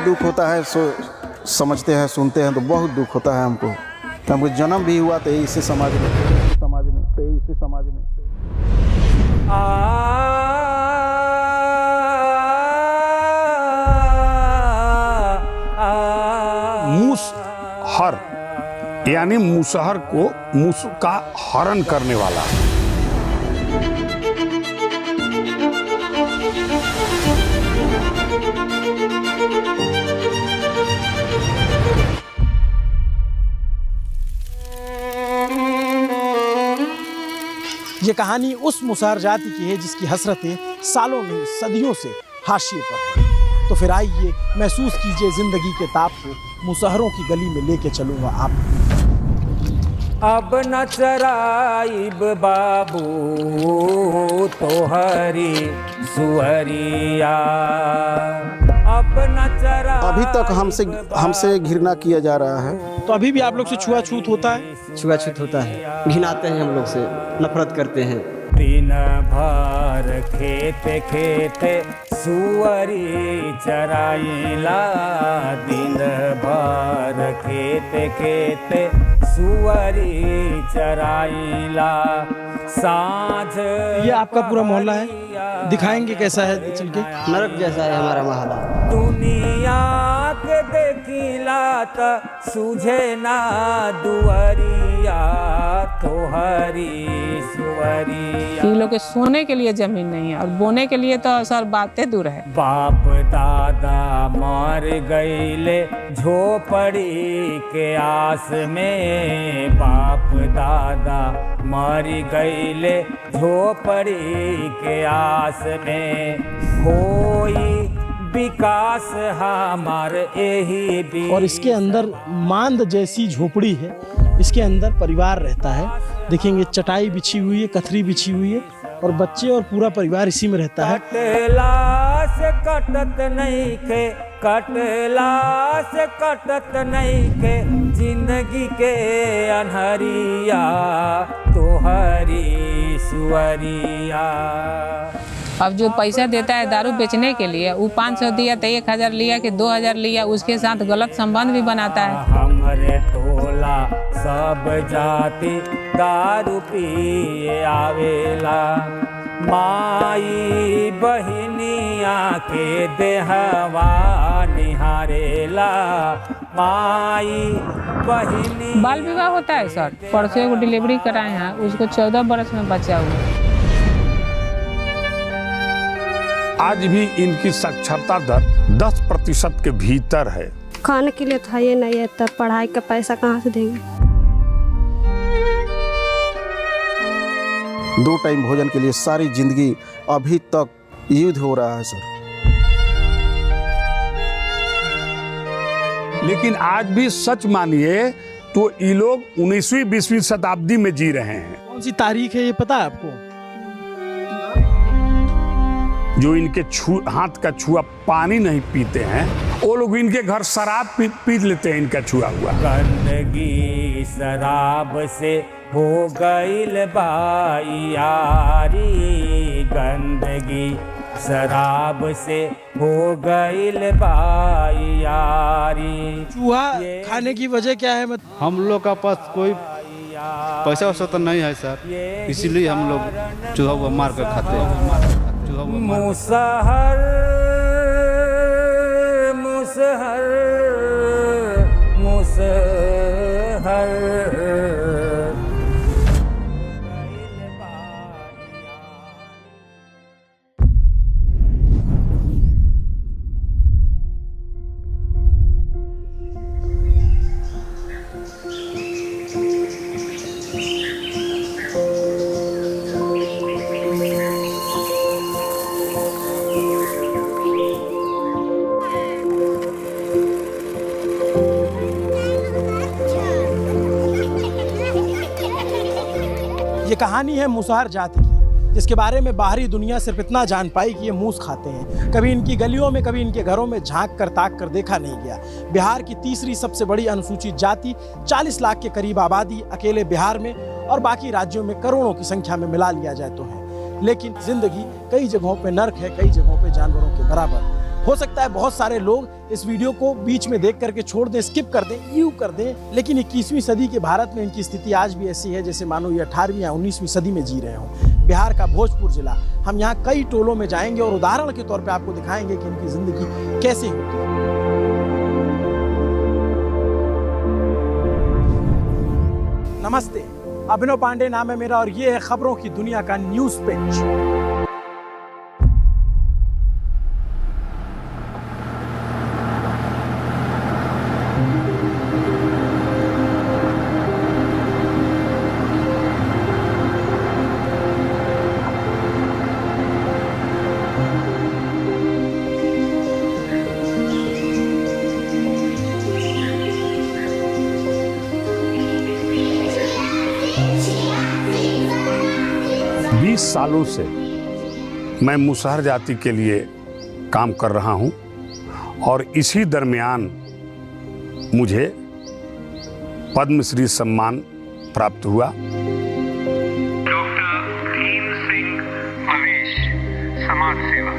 दुख होता है, समझते हैं, सुनते हैं तो बहुत दुख होता है हमको। हमको जन्म भी हुआ तो इसी समाज में, इसी समाज में। मूसहर यानी मुसहर को मूस का हरण करने वाला। ये कहानी उस मुसहर जाति की है जिसकी हसरतें सालों नहीं सदियों से हाशिए पर है। तो फिर आइए महसूस कीजिए जिंदगी के ताप को, मुसहरों की गली में लेके चलूंगा आप। अब न चराइब बाबू तोहरी सुअरिया, अब न चरा। अभी तक हमसे घृणा किया जा रहा है। तो अभी भी आप लोग से छुआछूत होता है? छुआछूत होता है, घिनाते हैं हम लोग से, नफरत करते हैं। दिन भर खेते खेते सुअरी चराइला, दिन भर खेते खेते सुअरी चराइला। सांझ ये आपका पूरा मोहल्ला है, दिखाएंगे कैसा है चल के? नरक जैसा है हमारा मोहल्ला। दुनिया के देखिला त सूझे ना दुअरिया तोहरी सुअरिया। इन लोग के सोने के लिए जमीन नहीं है और बोने के लिए तो सर बातें दूर है। बाप दादा मर गईले झोपड़ी के आस में, बाप दादा मर गईले झोपड़ी के आस में। होई विकास हमार यही। और इसके अंदर मांद जैसी झोपड़ी है, इसके अंदर परिवार रहता है। देखेंगे चटाई बिछी हुई है, कथरी बिछी हुई है और बच्चे और पूरा परिवार इसी में रहता है। कटला से कटत नहीं के, कटला से कटत नहीं के, जिंदगी के अनहरिया तोहरी सुअरिया। अब जो पैसा देता है दारू बेचने के लिए, वो 500 दिया तो 1000 लिया कि 2000 लिया, उसके साथ गलत संबंध भी बनाता है। हमरे टोला सब जाति दारू पिए आवेला, माई बहिनिया के देहवा निहारेला, माई बहिनी। बाल विवाह होता है सर, परसों एगो डिलीवरी कराए हैं, उसको 14 बरस में बच्चा हुआ। आज भी इनकी साक्षरता दर 10% के भीतर है। खाने के लिए था ये नहीं है, तब पढ़ाई का पैसा कहाँ से देंगे? 2 टाइम भोजन के लिए सारी जिंदगी अभी तक युद्ध हो रहा है सर। लेकिन आज भी सच मानिए तो ये लोग 19वीं 20वीं शताब्दी में जी रहे हैं। कौन सी तारीख है ये पता है आपको? जो इनके हाथ का छुआ पानी नहीं पीते हैं, वो लोग इनके घर शराब पी लेते हैं इनका छुआ हुआ। गंदगी शराब से हो गईल बायारी, गंदगी शराब से हो गईल बायारी। चूहा खाने की वजह क्या है? हम लोग का पास कोई पैसा वैसा तो नहीं है सर, इसीलिए हम लोग चूहा को मार कर खाते हैं। मुसहर मुसहर मुसहर। ये कहानी है मुसहर जाति की, जिसके बारे में बाहरी दुनिया सिर्फ इतना जान पाई कि ये मूस खाते हैं। कभी इनकी गलियों में, कभी इनके घरों में झांक कर ताक कर देखा नहीं गया। बिहार की तीसरी सबसे बड़ी अनुसूचित जाति, 40 लाख के करीब आबादी अकेले बिहार में और बाकी राज्यों में करोड़ों की संख्या में मिला लिया जाए तो है। लेकिन जिंदगी कई जगहों पे नर्क है, कई जगहों पे जानवरों के बराबर। हो सकता है बहुत सारे लोग इस वीडियो को बीच में देख करके छोड़ दें, स्किप कर दें, यू कर दें, लेकिन 21वीं सदी के भारत में इनकी स्थिति आज भी ऐसी है जैसे मानो ये 18वीं या 19वीं सदी में जी रहे हों। बिहार का भोजपुर जिला, हम यहाँ कई टोलों में जाएंगे और उदाहरण के तौर पर आपको दिखाएंगे कि इनकी जिंदगी कैसे होती है। नमस्ते, अभिनव पांडे नाम है मेरा और ये है खबरों की दुनिया का न्यूज पिंच। सालों से मैं मुसहर जाति के लिए काम कर रहा हूं और इसी दरमियान मुझे पद्मश्री सम्मान प्राप्त हुआ। डॉक्टर भीम सिंह अवेश, समाज सेवा।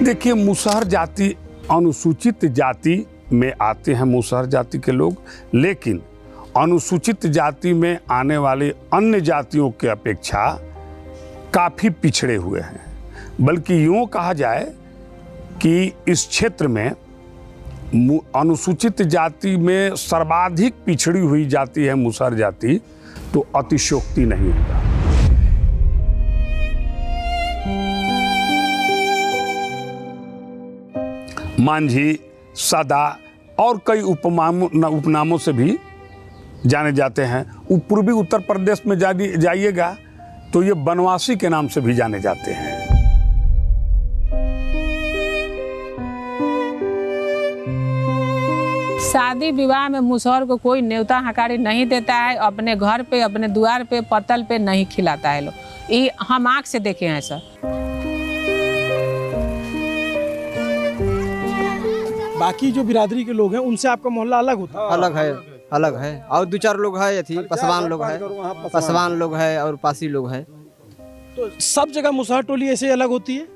देखिए, मुसहर जाति अनुसूचित जाति में आते हैं मुसहर जाति के लोग, लेकिन अनुसूचित जाति में आने वाले अन्य जातियों के अपेक्षा काफ़ी पिछड़े हुए हैं। बल्कि यूँ कहा जाए कि इस क्षेत्र में अनुसूचित जाति में सर्वाधिक पिछड़ी हुई जाति है मुसहर जाति, तो अतिशयोक्ति नहीं होगा। मांझी, सदा और कई उपनामों से भी जाने जाते हैं। पूर्वी उत्तर प्रदेश में जाइएगा तो ये बनवासी के नाम से भी जाने जाते हैं। शादी विवाह में मुसहर को कोई न्योता हकारी नहीं देता है, अपने घर पे, अपने द्वार पे, पतल पे नहीं खिलाता है लोग। ये हम आँख से देखे हैं सर। बाकी जो बिरादरी के लोग हैं उनसे आपका मोहल्ला अलग होता है? अलग है और दो चार लोग है, पसवान लोग है और पासी लोग है। तो सब जगह मुसहर टोली ऐसे अलग होती है?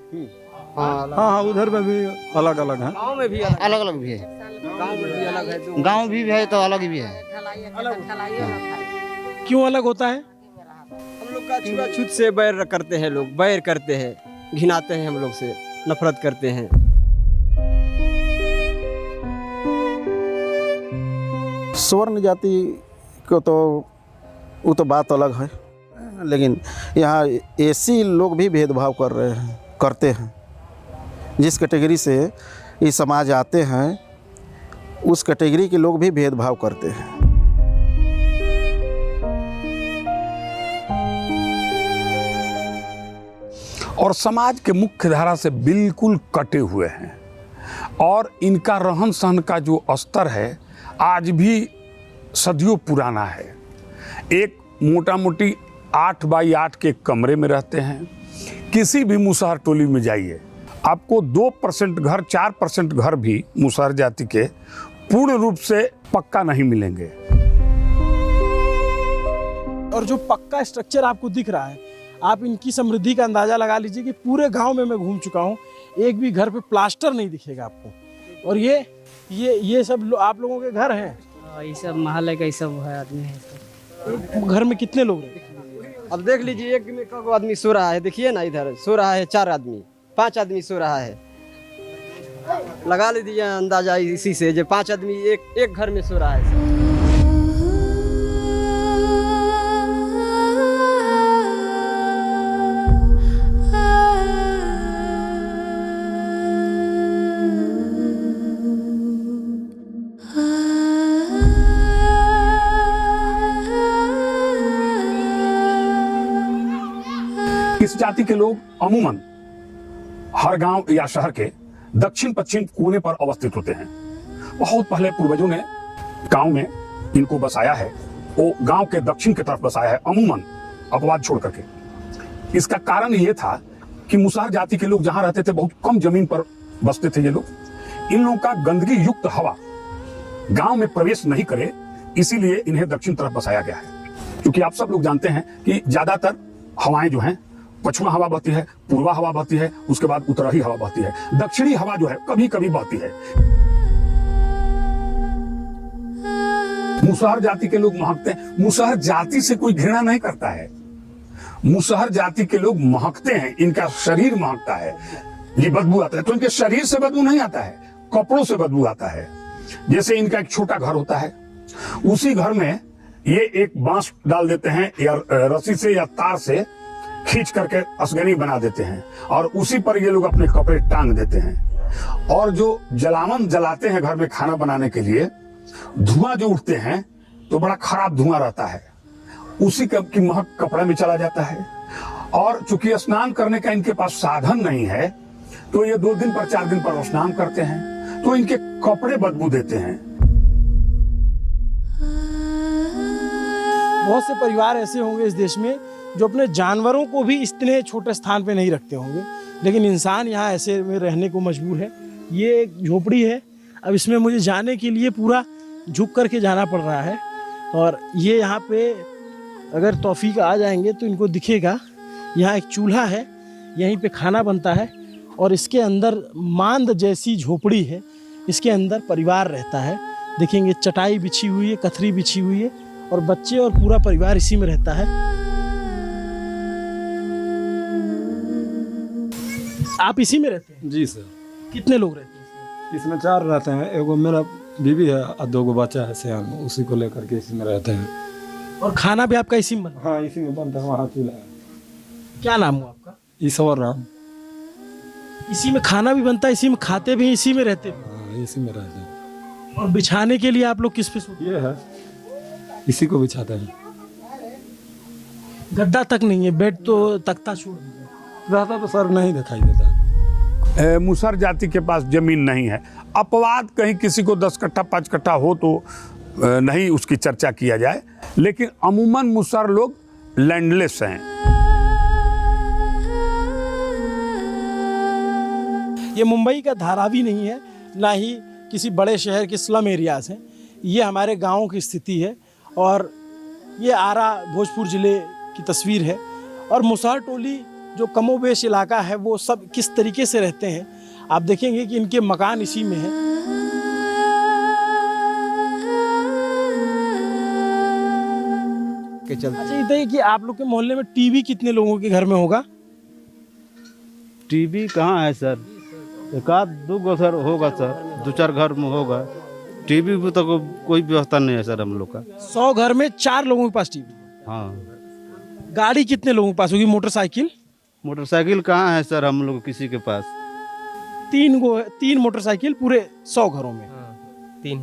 हाँ, उधर में भी अलग अलग है। गाँव में भी अलग भी है, गाँव में भी अलग है, गाँव भी है तो अलग भी है। क्यों अलग होता है? हम लोग का छूत से बैर करते हैं, लोग बैर करते हैं, घिनाते हैं, हम लोग से नफरत करते हैं। स्वर्ण जाति को तो वो तो बात अलग है, लेकिन यहाँ ऐसी लोग भी भेदभाव करते हैं। जिस कैटेगरी से ये समाज आते हैं उस कैटेगरी के लोग भी भेदभाव करते हैं। और समाज के मुख्य धारा से बिल्कुल कटे हुए हैं और इनका रहन सहन का जो स्तर है आज भी सदियों पुराना है। एक मोटा मोटी 8 बाई 8 के कमरे में रहते हैं। किसी भी मुसहर टोली में जाइए, आपको 2% घर, 4% घर भी मुसहर जाति के पूर्ण रूप से पक्का नहीं मिलेंगे। और जो पक्का स्ट्रक्चर आपको दिख रहा है, आप इनकी समृद्धि का अंदाजा लगा लीजिए कि पूरे गांव में मैं घूम चुका हूं, एक भी घर पे प्लास्टर नहीं दिखेगा आपको। और ये सब आप लोगों के घर हैं? ये सब महल का, ये सब है, आदमी है। घर में कितने लोग रहते? अब देख लीजिए, एक में कब आदमी सो रहा है, देखिए ना, इधर सो रहा है 4 आदमी, 5 आदमी सो रहा है। लगा लीजिए अंदाजा इसी से, जो 5 आदमी एक घर में सो रहा है। इस जाति के लोग अमूमन हर गांव या शहर के दक्षिण पश्चिम कोने पर अवस्थित होते हैं। बहुत पहले पूर्वजों ने गांव में इनको बसाया है, वो गांव के दक्षिण की तरफ बसाया है, अमूमन अपवाद छोड़ करके। इसका कारण ये था कि मुसहर जाति के लोग जहां रहते थे बहुत कम जमीन पर बसते थे ये लोग। इन लोगों का गंदगी युक्त हवा गांव में प्रवेश नहीं करे, इसीलिए इन्हें दक्षिण तरफ बसाया गया है। क्योंकि आप सब लोग जानते हैं कि ज्यादातर हवाएं जो हैं, पश्चिमा हवा बहती है, पूर्वा हवा बहती है, उसके बाद उत्तरी हवा बहती है। दक्षिणी हवा जो है कभी कभी बहती है। मुसहर जाति के लोग महकते हैं। मुसहर जाति से कोई घृणा नहीं करता है। मुसहर जाति के लोग महकते हैं, इनका शरीर महकता है, ये बदबू आता है। तो इनके शरीर से बदबू नहीं आता है, कपड़ों से बदबू आता है। जैसे इनका एक छोटा घर होता है, उसी घर में ये एक बांस डाल देते हैं या रस्सी से या तार से खींच करके असगनी बना देते हैं और उसी पर ये लोग अपने कपड़े टांग देते हैं। और जो जलावन जलाते हैं घर में खाना बनाने के लिए, धुआं जो उठते हैं तो बड़ा खराब धुआं रहता है, उसी की महक कपड़े में चला जाता है। और चूंकि स्नान करने का इनके पास साधन नहीं है, तो ये 2 दिन पर 4 दिन पर स्नान करते हैं, तो इनके कपड़े बदबू देते हैं। बहुत से परिवार ऐसे होंगे इस देश में जो अपने जानवरों को भी इतने छोटे स्थान पे नहीं रखते होंगे, लेकिन इंसान यहाँ ऐसे में रहने को मजबूर है। ये एक झोपड़ी है, अब इसमें मुझे जाने के लिए पूरा झुक करके जाना पड़ रहा है। और ये यहाँ पे अगर तौफीक आ जाएंगे तो इनको दिखेगा, यहाँ एक चूल्हा है, यहीं पे खाना बनता है और इसके अंदर मांद जैसी झोपड़ी है, इसके अंदर परिवार रहता है। देखेंगे चटाई बिछी हुई है, कथरी बिछी हुई है और बच्चे और पूरा परिवार इसी में रहता है। आप इसी में रहते हैं? जी सर। कितने लोग रहते हैं इसमें 4 रहते हैं। एगो मेरा बीवी है और 2 बच्चा है सियान, उसी को लेकर के इसी में रहते हैं। और खाना भी आपका इसी में बनता है? हाँ, इसी में बनता है। वहाँ चूल्हा है। क्या नाम हुआ आपका? ईश्वर राम। इसी में खाना भी बनता है, इसी में खाते भी, इसी में रहते भी? हाँ, इसी में रहते हैं। और बिछाने के लिए आप लोग किस पे सोते हैं? ये है, इसी को बिछाते हैं। गद्दा तक नहीं है, बेड तो तख्ता छोड़ दीजिए। रहता तो सर नहीं दिखाई देता। मुसहर जाति के पास जमीन नहीं है। अपवाद कहीं किसी को 10 कट्ठा 5 कट्ठा हो तो नहीं उसकी चर्चा किया जाए, लेकिन अमूमन मुसहर लोग लैंडलेस हैं। ये मुंबई का धारावी नहीं है, ना ही किसी बड़े शहर के स्लम एरियाज हैं। ये हमारे गाँव की स्थिति है और ये आरा भोजपुर ज़िले की तस्वीर है। और मुसहर टोली जो कमोबेश इलाका है वो सब किस तरीके से रहते हैं आप देखेंगे कि इनके मकान इसी में हैं। अच्छा ये बताइए कि आप लोग के मोहल्ले में टीवी कितने लोगों के घर में होगा? टीवी कहाँ है सर, 1-2 घर होगा सर, 2-4 घर में होगा। टीवी भी तो कोई व्यवस्था नहीं है सर हम लोग का। 100 घर में 4 लोगों के पास टीवी? हाँ। गाड़ी कितने लोगों के पास होगी? मोटरसाइकिल? मोटरसाइकिल कहाँ है सर हम लोग किसी के पास। 3 मोटरसाइकिल पूरे 100 घरों में? 3।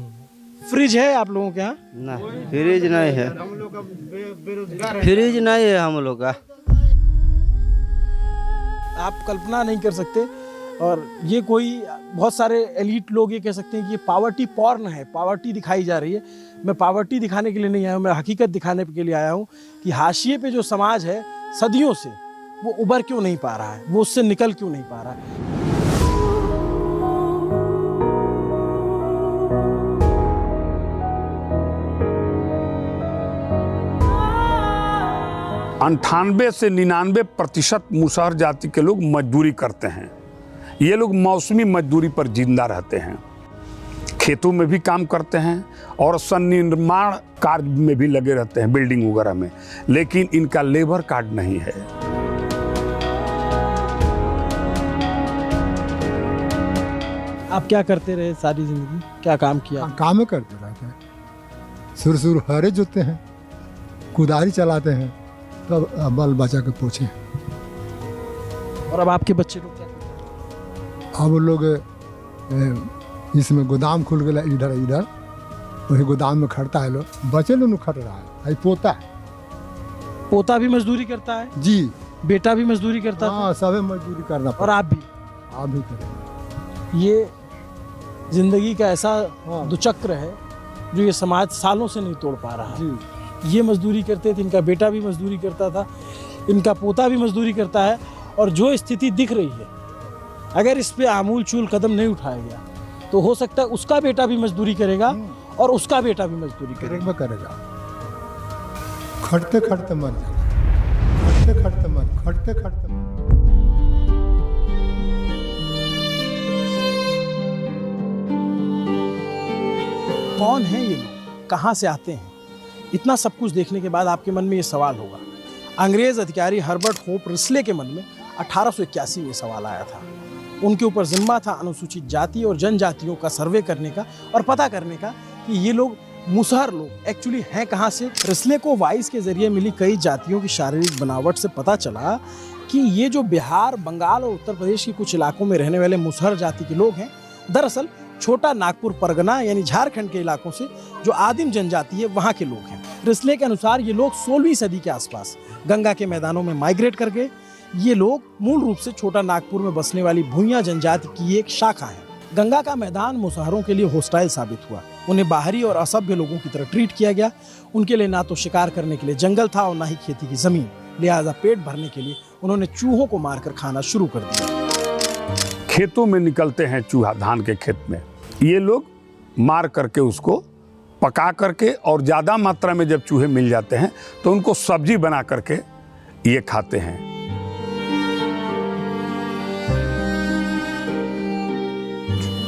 फ्रिज है आप लोगों के यहाँ? नहीं, फ्रिज नहीं है। फ्रिज नहीं है हम लोग का। आप कल्पना नहीं कर सकते। और ये कोई बहुत सारे एलीट लोग ये कह सकते हैं कि ये पावर्टी पॉर्न है, पावर्टी दिखाई जा रही है। मैं पावर्टी दिखाने के लिए नहीं आया हूँ, मैं हकीकत दिखाने के लिए आया हूँ कि हाशिए पे जो समाज है सदियों से, वो उबर क्यों नहीं पा रहा है, वो उससे निकल क्यों नहीं पा रहा है। 98 से 99% मुसहर जाति के लोग मजदूरी करते हैं। ये लोग मौसमी मजदूरी पर जिंदा रहते हैं, खेतों में भी काम करते हैं और सन्निर्माण कार्य में भी लगे रहते हैं, बिल्डिंग वगैरह में, लेकिन इनका लेबर कार्ड नहीं है। आप क्या करते रहे सारी जिंदगी, क्या काम किया? काम करते रहते हैं, सुर हरे जोते हैं, कुदारी चलाते हैं, तब बाल बचा के पोछे। और अब आपके बच्चे लोग क्या करते हैं? अब लोग इसमें गोदाम खुल गया इधर इधर, वही गोदाम में खड़ता है लोग, बच्चे लोग खट रहा है। पोता है, पोता भी मजदूरी करता है जी, बेटा भी मजदूरी करता है। हाँ, सबे मजदूरी करना। और आप भी करेंगे। ये जिंदगी का ऐसा दुचक्र है जो ये समाज सालों से नहीं तोड़ पा रहा है। ये मजदूरी करते थे, इनका बेटा भी मजदूरी करता था, इनका पोता भी मजदूरी करता है। और जो स्थिति दिख रही है, अगर इस पे आमूल चूल कदम नहीं उठाया गया तो हो सकता है उसका बेटा भी मजदूरी करेगा और उसका बेटा भी मजदूरी करेगा। करेगा, खटते खटते मर जाएगा, खटते खटते मर। कौन है ये लोग, कहाँ से आते हैं? इतना सब कुछ देखने के बाद आपके मन में ये सवाल होगा। अंग्रेज अधिकारी हर्बर्ट होप रिस्ले के मन में 1881 में सवाल आया था। उनके ऊपर जिम्मा था अनुसूचित जाति और जनजातियों का सर्वे करने का और पता करने का कि ये लोग मुसहर लोग एक्चुअली हैं कहाँ से। रिस्ले को वाइस के जरिए मिली कई जातियों की शारीरिक बनावट से पता चला कि ये जो बिहार, बंगाल और उत्तर प्रदेश के कुछ इलाकों में रहने वाले मुसहर जाति के लोग हैं, दरअसल छोटा नागपुर परगना यानी झारखंड के इलाकों से जो आदिम जनजाति है वहाँ के लोग हैं। रिस्ले के अनुसार ये लोग 16वीं सदी के आसपास गंगा के मैदानों में माइग्रेट कर गए। ये लोग मूल रूप से छोटा नागपुर में बसने वाली भूइयां जनजाति की एक शाखा है। गंगा का मैदान मुसहरों के लिए होस्टाइल साबित हुआ। उन्हें बाहरी और असभ्य लोगों की तरह ट्रीट किया गया। उनके लिए ना तो शिकार करने के लिए जंगल था और ना ही खेती की जमीन, लिहाजा पेट भरने के लिए उन्होंने चूहों को मारकर खाना शुरू कर दिया। खेतों में निकलते हैं चूहा, धान के खेत में, ये लोग मार करके उसको पका करके और ज़्यादा मात्रा में जब चूहे मिल जाते हैं तो उनको सब्जी बना करके ये खाते हैं।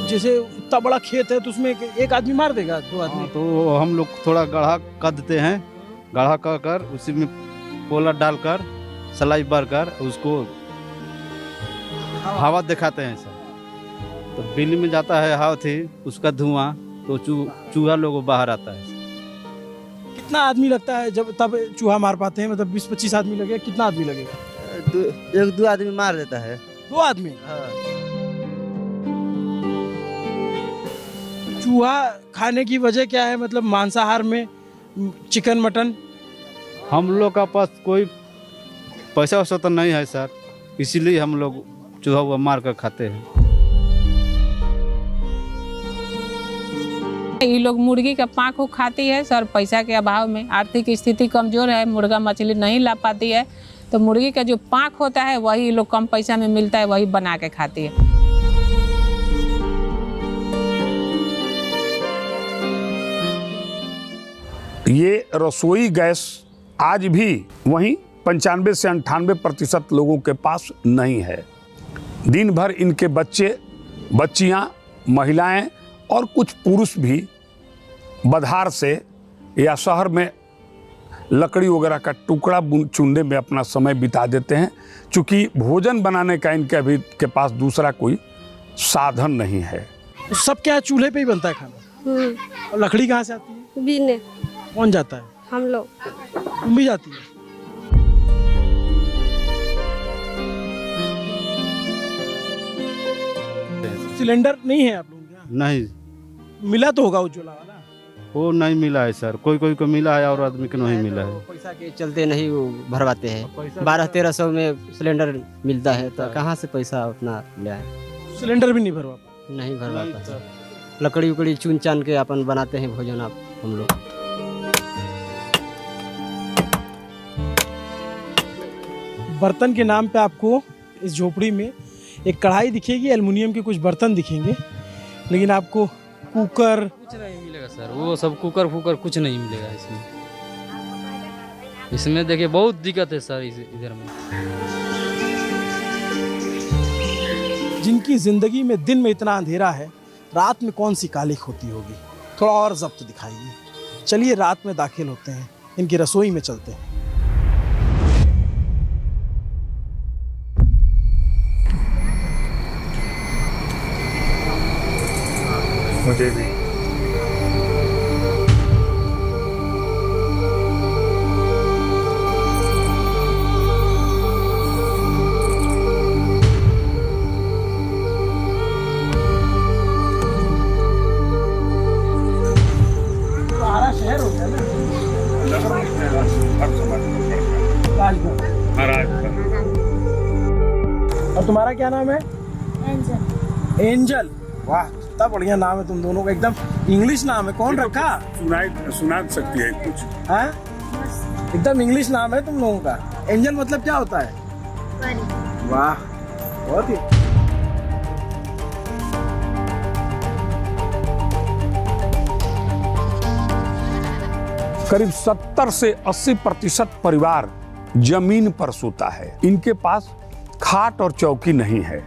जैसे इतना बड़ा खेत है तो उसमें एक आदमी मार देगा, 2 आदमी? तो हम लोग थोड़ा गढ़ा कर देते हैं, गढ़ा कर उसी में पोला डालकर सलाई भरकर उसको हवा दिखाते हैं सर। तो बिल्ली में जाता है हवा थी उसका धुआं, तो चूहा लोगों बाहर आता है। कितना आदमी लगता है जब तब चूहा मार पाते हैं? मतलब 20-25 आदमी लगेगा? कितना आदमी लगेगा? 1-2 आदमी मार देता है। 2 आदमी? चूहा खाने की वजह क्या है? मतलब मांसाहार में चिकन, मटन? हम लोग का पास कोई पैसा वैसा तो नहीं है सर, इसीलिए हम लोग चूहा हुआ मार कर खाते हैं। ये लोग मुर्गी का पाँख को खाती है सर, पैसा के अभाव में। आर्थिक स्थिति कमजोर है, मुर्गा मछली नहीं ला पाती है, तो मुर्गी का जो पाँख होता है वही लोग कम पैसा में मिलता है, वही बना के खाती है। ये रसोई गैस आज भी वहीं 95 से 98% लोगों के पास नहीं है। दिन भर इनके बच्चे, बच्चियां, महिलाएं और कुछ पुरुष भी बधार से या शहर में लकड़ी वगैरह का टुकड़ा चुनने में अपना समय बिता देते हैं, क्योंकि भोजन बनाने का इनके अभी के पास दूसरा कोई साधन नहीं है। सब क्या चूल्हे पे ही बनता है खाना? और लकड़ी कहाँ से आती है? बीने। कौन जाता है? हम लोग। तुम भी जाती है? सिलेंडर नहीं है आप लोगों के यहाँ? नहीं मिला तो होगा उज्ज्वला वाला? वो नहीं मिला है सर, कोई को मिला है और आदमी को नहीं मिला है। पैसा के चलते नहीं वो भरवाते हैं। 1200-1300 में सिलेंडर मिलता है, तो कहाँ से पैसा उतना ले आए? सिलेंडर भी नहीं भरवा पाते? नहीं भरवा पाते। लकड़ी उकड़ी चुन चान के अपन बनाते हैं भोजन आप हम लोग। बर्तन के नाम पे आपको इस झोपड़ी में एक कढ़ाई दिखेगी, एल्युमिनियम के कुछ बर्तन दिखेंगे, लेकिन आपको कुकर कुछ नहीं मिलेगा सर। वो सब कुकर फुकर कुछ नहीं मिलेगा इसमें। इसमें देखिए बहुत दिक्कत है सर इधर में। जिनकी जिंदगी में दिन में इतना अंधेरा है, रात में कौन सी कालिख होती होगी? थोड़ा और जब्त दिखाइए। चलिए रात में दाखिल होते हैं, इनकी रसोई में चलते हैं। मुझे भी शहर हो गया ना और तुम्हारा क्या नाम है? एंजल। एंजल, वाह कितना बढ़िया नाम है तुम दोनों का, एकदम इंग्लिश नाम है। कौन रखा? सुना सकती है कुछ? हाँ एकदम इंग्लिश नाम है तुम लोगों का। एंजल मतलब क्या होता है? वाह बहुत ही। करीब 70 से 80% परिवार जमीन पर सोता है। इनके पास खाट और चौकी नहीं है।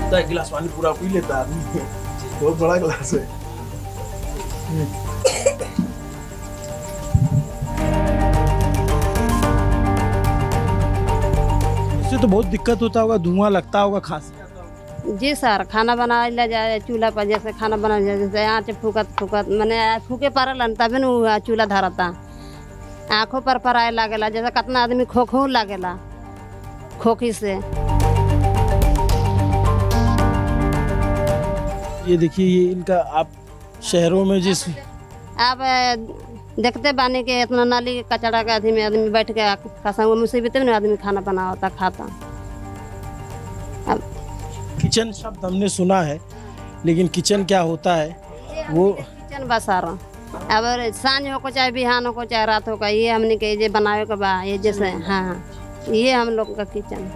तो एक गिलास पानी पूरा पी लेता है आदमी, बहुत बड़ा गिलास है। इससे तो बहुत दिक्कत होता होगा, धुआं लगता होगा, खांसी आता होगा। जी सर, खाना बना ले जाए चूल्हा पर, जैसे खाना बना जाए जैसे आँच फूकत मैंने फूके पारल तभी न चूल्हा धरता, आँखों पर आए लागेला, जैसे कितना आदमी खोखो लागेला खोखी से। ये देखिए, ये इनका आप शहरों में जिस आप देखते बानी के इतना नाली कचरा के अथी में आदमी बैठ के कसम मुसीबत में आदमी खाना बना होता खाता। अब किचन शब्द हमने सुना है, लेकिन किचन क्या होता है वो किचन बसारा। अब सांझ हो को चाहे बिहान हो को चाहे रात हो का, ये हमने के ये बनाए के बा, ये जैसे हाँ ये हम लोग का किचन।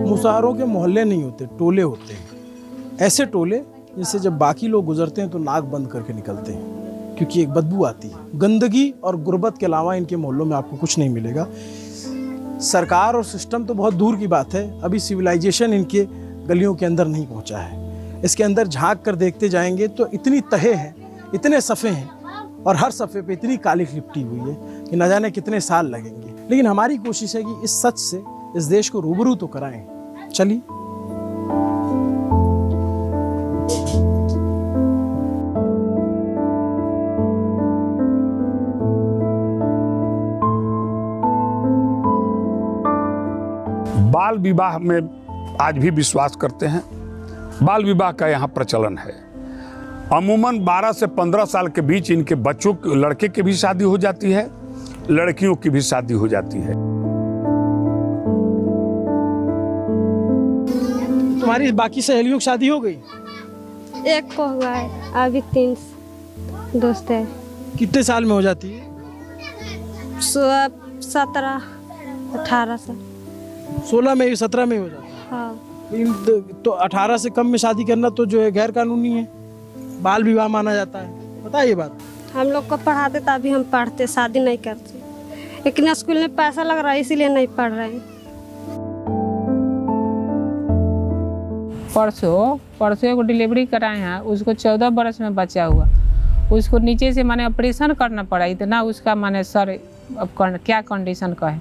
मुसहरों के मोहल्ले नहीं होते, टोले होते हैं। ऐसे टोले जिससे जब बाकी लोग गुजरते हैं तो नाक बंद करके निकलते हैं, क्योंकि एक बदबू आती है। गंदगी और गुर्बत के अलावा इनके मोहल्लों में आपको कुछ नहीं मिलेगा। सरकार और सिस्टम तो बहुत दूर की बात है, अभी सिविलाइजेशन इनके गलियों के अंदर नहीं पहुंचा है। इसके अंदर झांक कर देखते जाएंगे तो इतनी तहे हैं, इतने सफ़े हैं, और हर सफ़े पे इतनी कालिख लिपटी हुई है कि न जाने कितने साल लगेंगे। लेकिन हमारी कोशिश है कि इस सच से इस देश को रूबरू तो कराएं। चलिए। बाल विवाह में आज भी विश्वास करते हैं। बाल विवाह का यहाँ प्रचलन है। अमूमन 12 से 15 साल के बीच इनके बच्चों, लड़के की भी शादी हो जाती है, लड़कियों की भी शादी हो जाती है। तुम्हारी बाकी सहेलियों की शादी हो गई? एक को हुआ है, अभी 3 दोस्त है। कितने साल में हो जाती है? 17 18 साल। 16 में, 17 में हो जाती है। हाँ। तो 18 से कम में शादी करना तो जो है गैर कानूनी है, बाल विवाह माना जाता है। पता है ये बात? हम लोग को पढ़ाते तभी हम पढ़ते, शादी नहीं करते। लेकिन स्कूल में पैसा लग रहा है इसीलिए नहीं पढ़ रहे हैं। परसों को डिलीवरी कराए हैं, उसको 14 बरस में बच्चा हुआ। उसको नीचे से माने ऑपरेशन करना पड़ा, इतना उसका माने सर अब क्या कंडीशन का है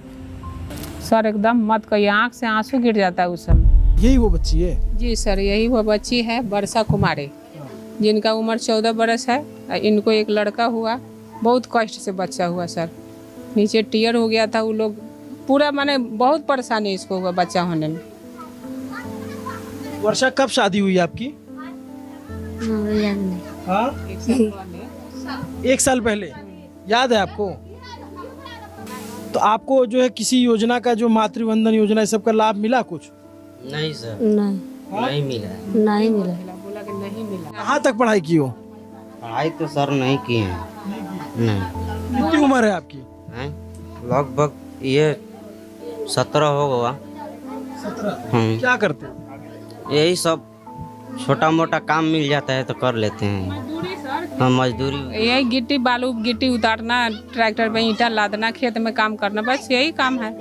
सर, एकदम मत कहिए, आँख से आंसू गिर जाता है उस समय। यही वो बच्ची है? जी सर, यही वो बच्ची है, वर्षा कुमारी, जिनका उम्र 14 बरस है। इनको एक लड़का हुआ, बहुत कष्ट से बच्चा हुआ सर, नीचे टीयर हो गया था। वो लोग पूरा माने बहुत परेशानी इसको हुआ बच्चा होने में। वर्षा कब शादी हुई आपकी? हाँ, 1 साल पहले। याद है आपको? तो आपको जो है किसी योजना का, जो मातृवंदन योजना, इस सब का लाभ मिला कुछ? नहीं सर, नहीं मिला। नहीं मिला। बोला कि नहीं मिला। कहाँ तक पढ़ाई की हो? पढ़ाई तो सर नहीं की है। नहीं। कितनी उम्र है आपकी? लगभग ये 17 हो गया। 17? क्या करते हो? यही सब छोटा मोटा काम मिल जाता है तो कर लेते हैं। हाँ, मजदूरी। यही गिट्टी बालू गिट्टी उतारना, ट्रैक्टर पे ईंटा लादना, खेत में काम करना, बस यही काम है।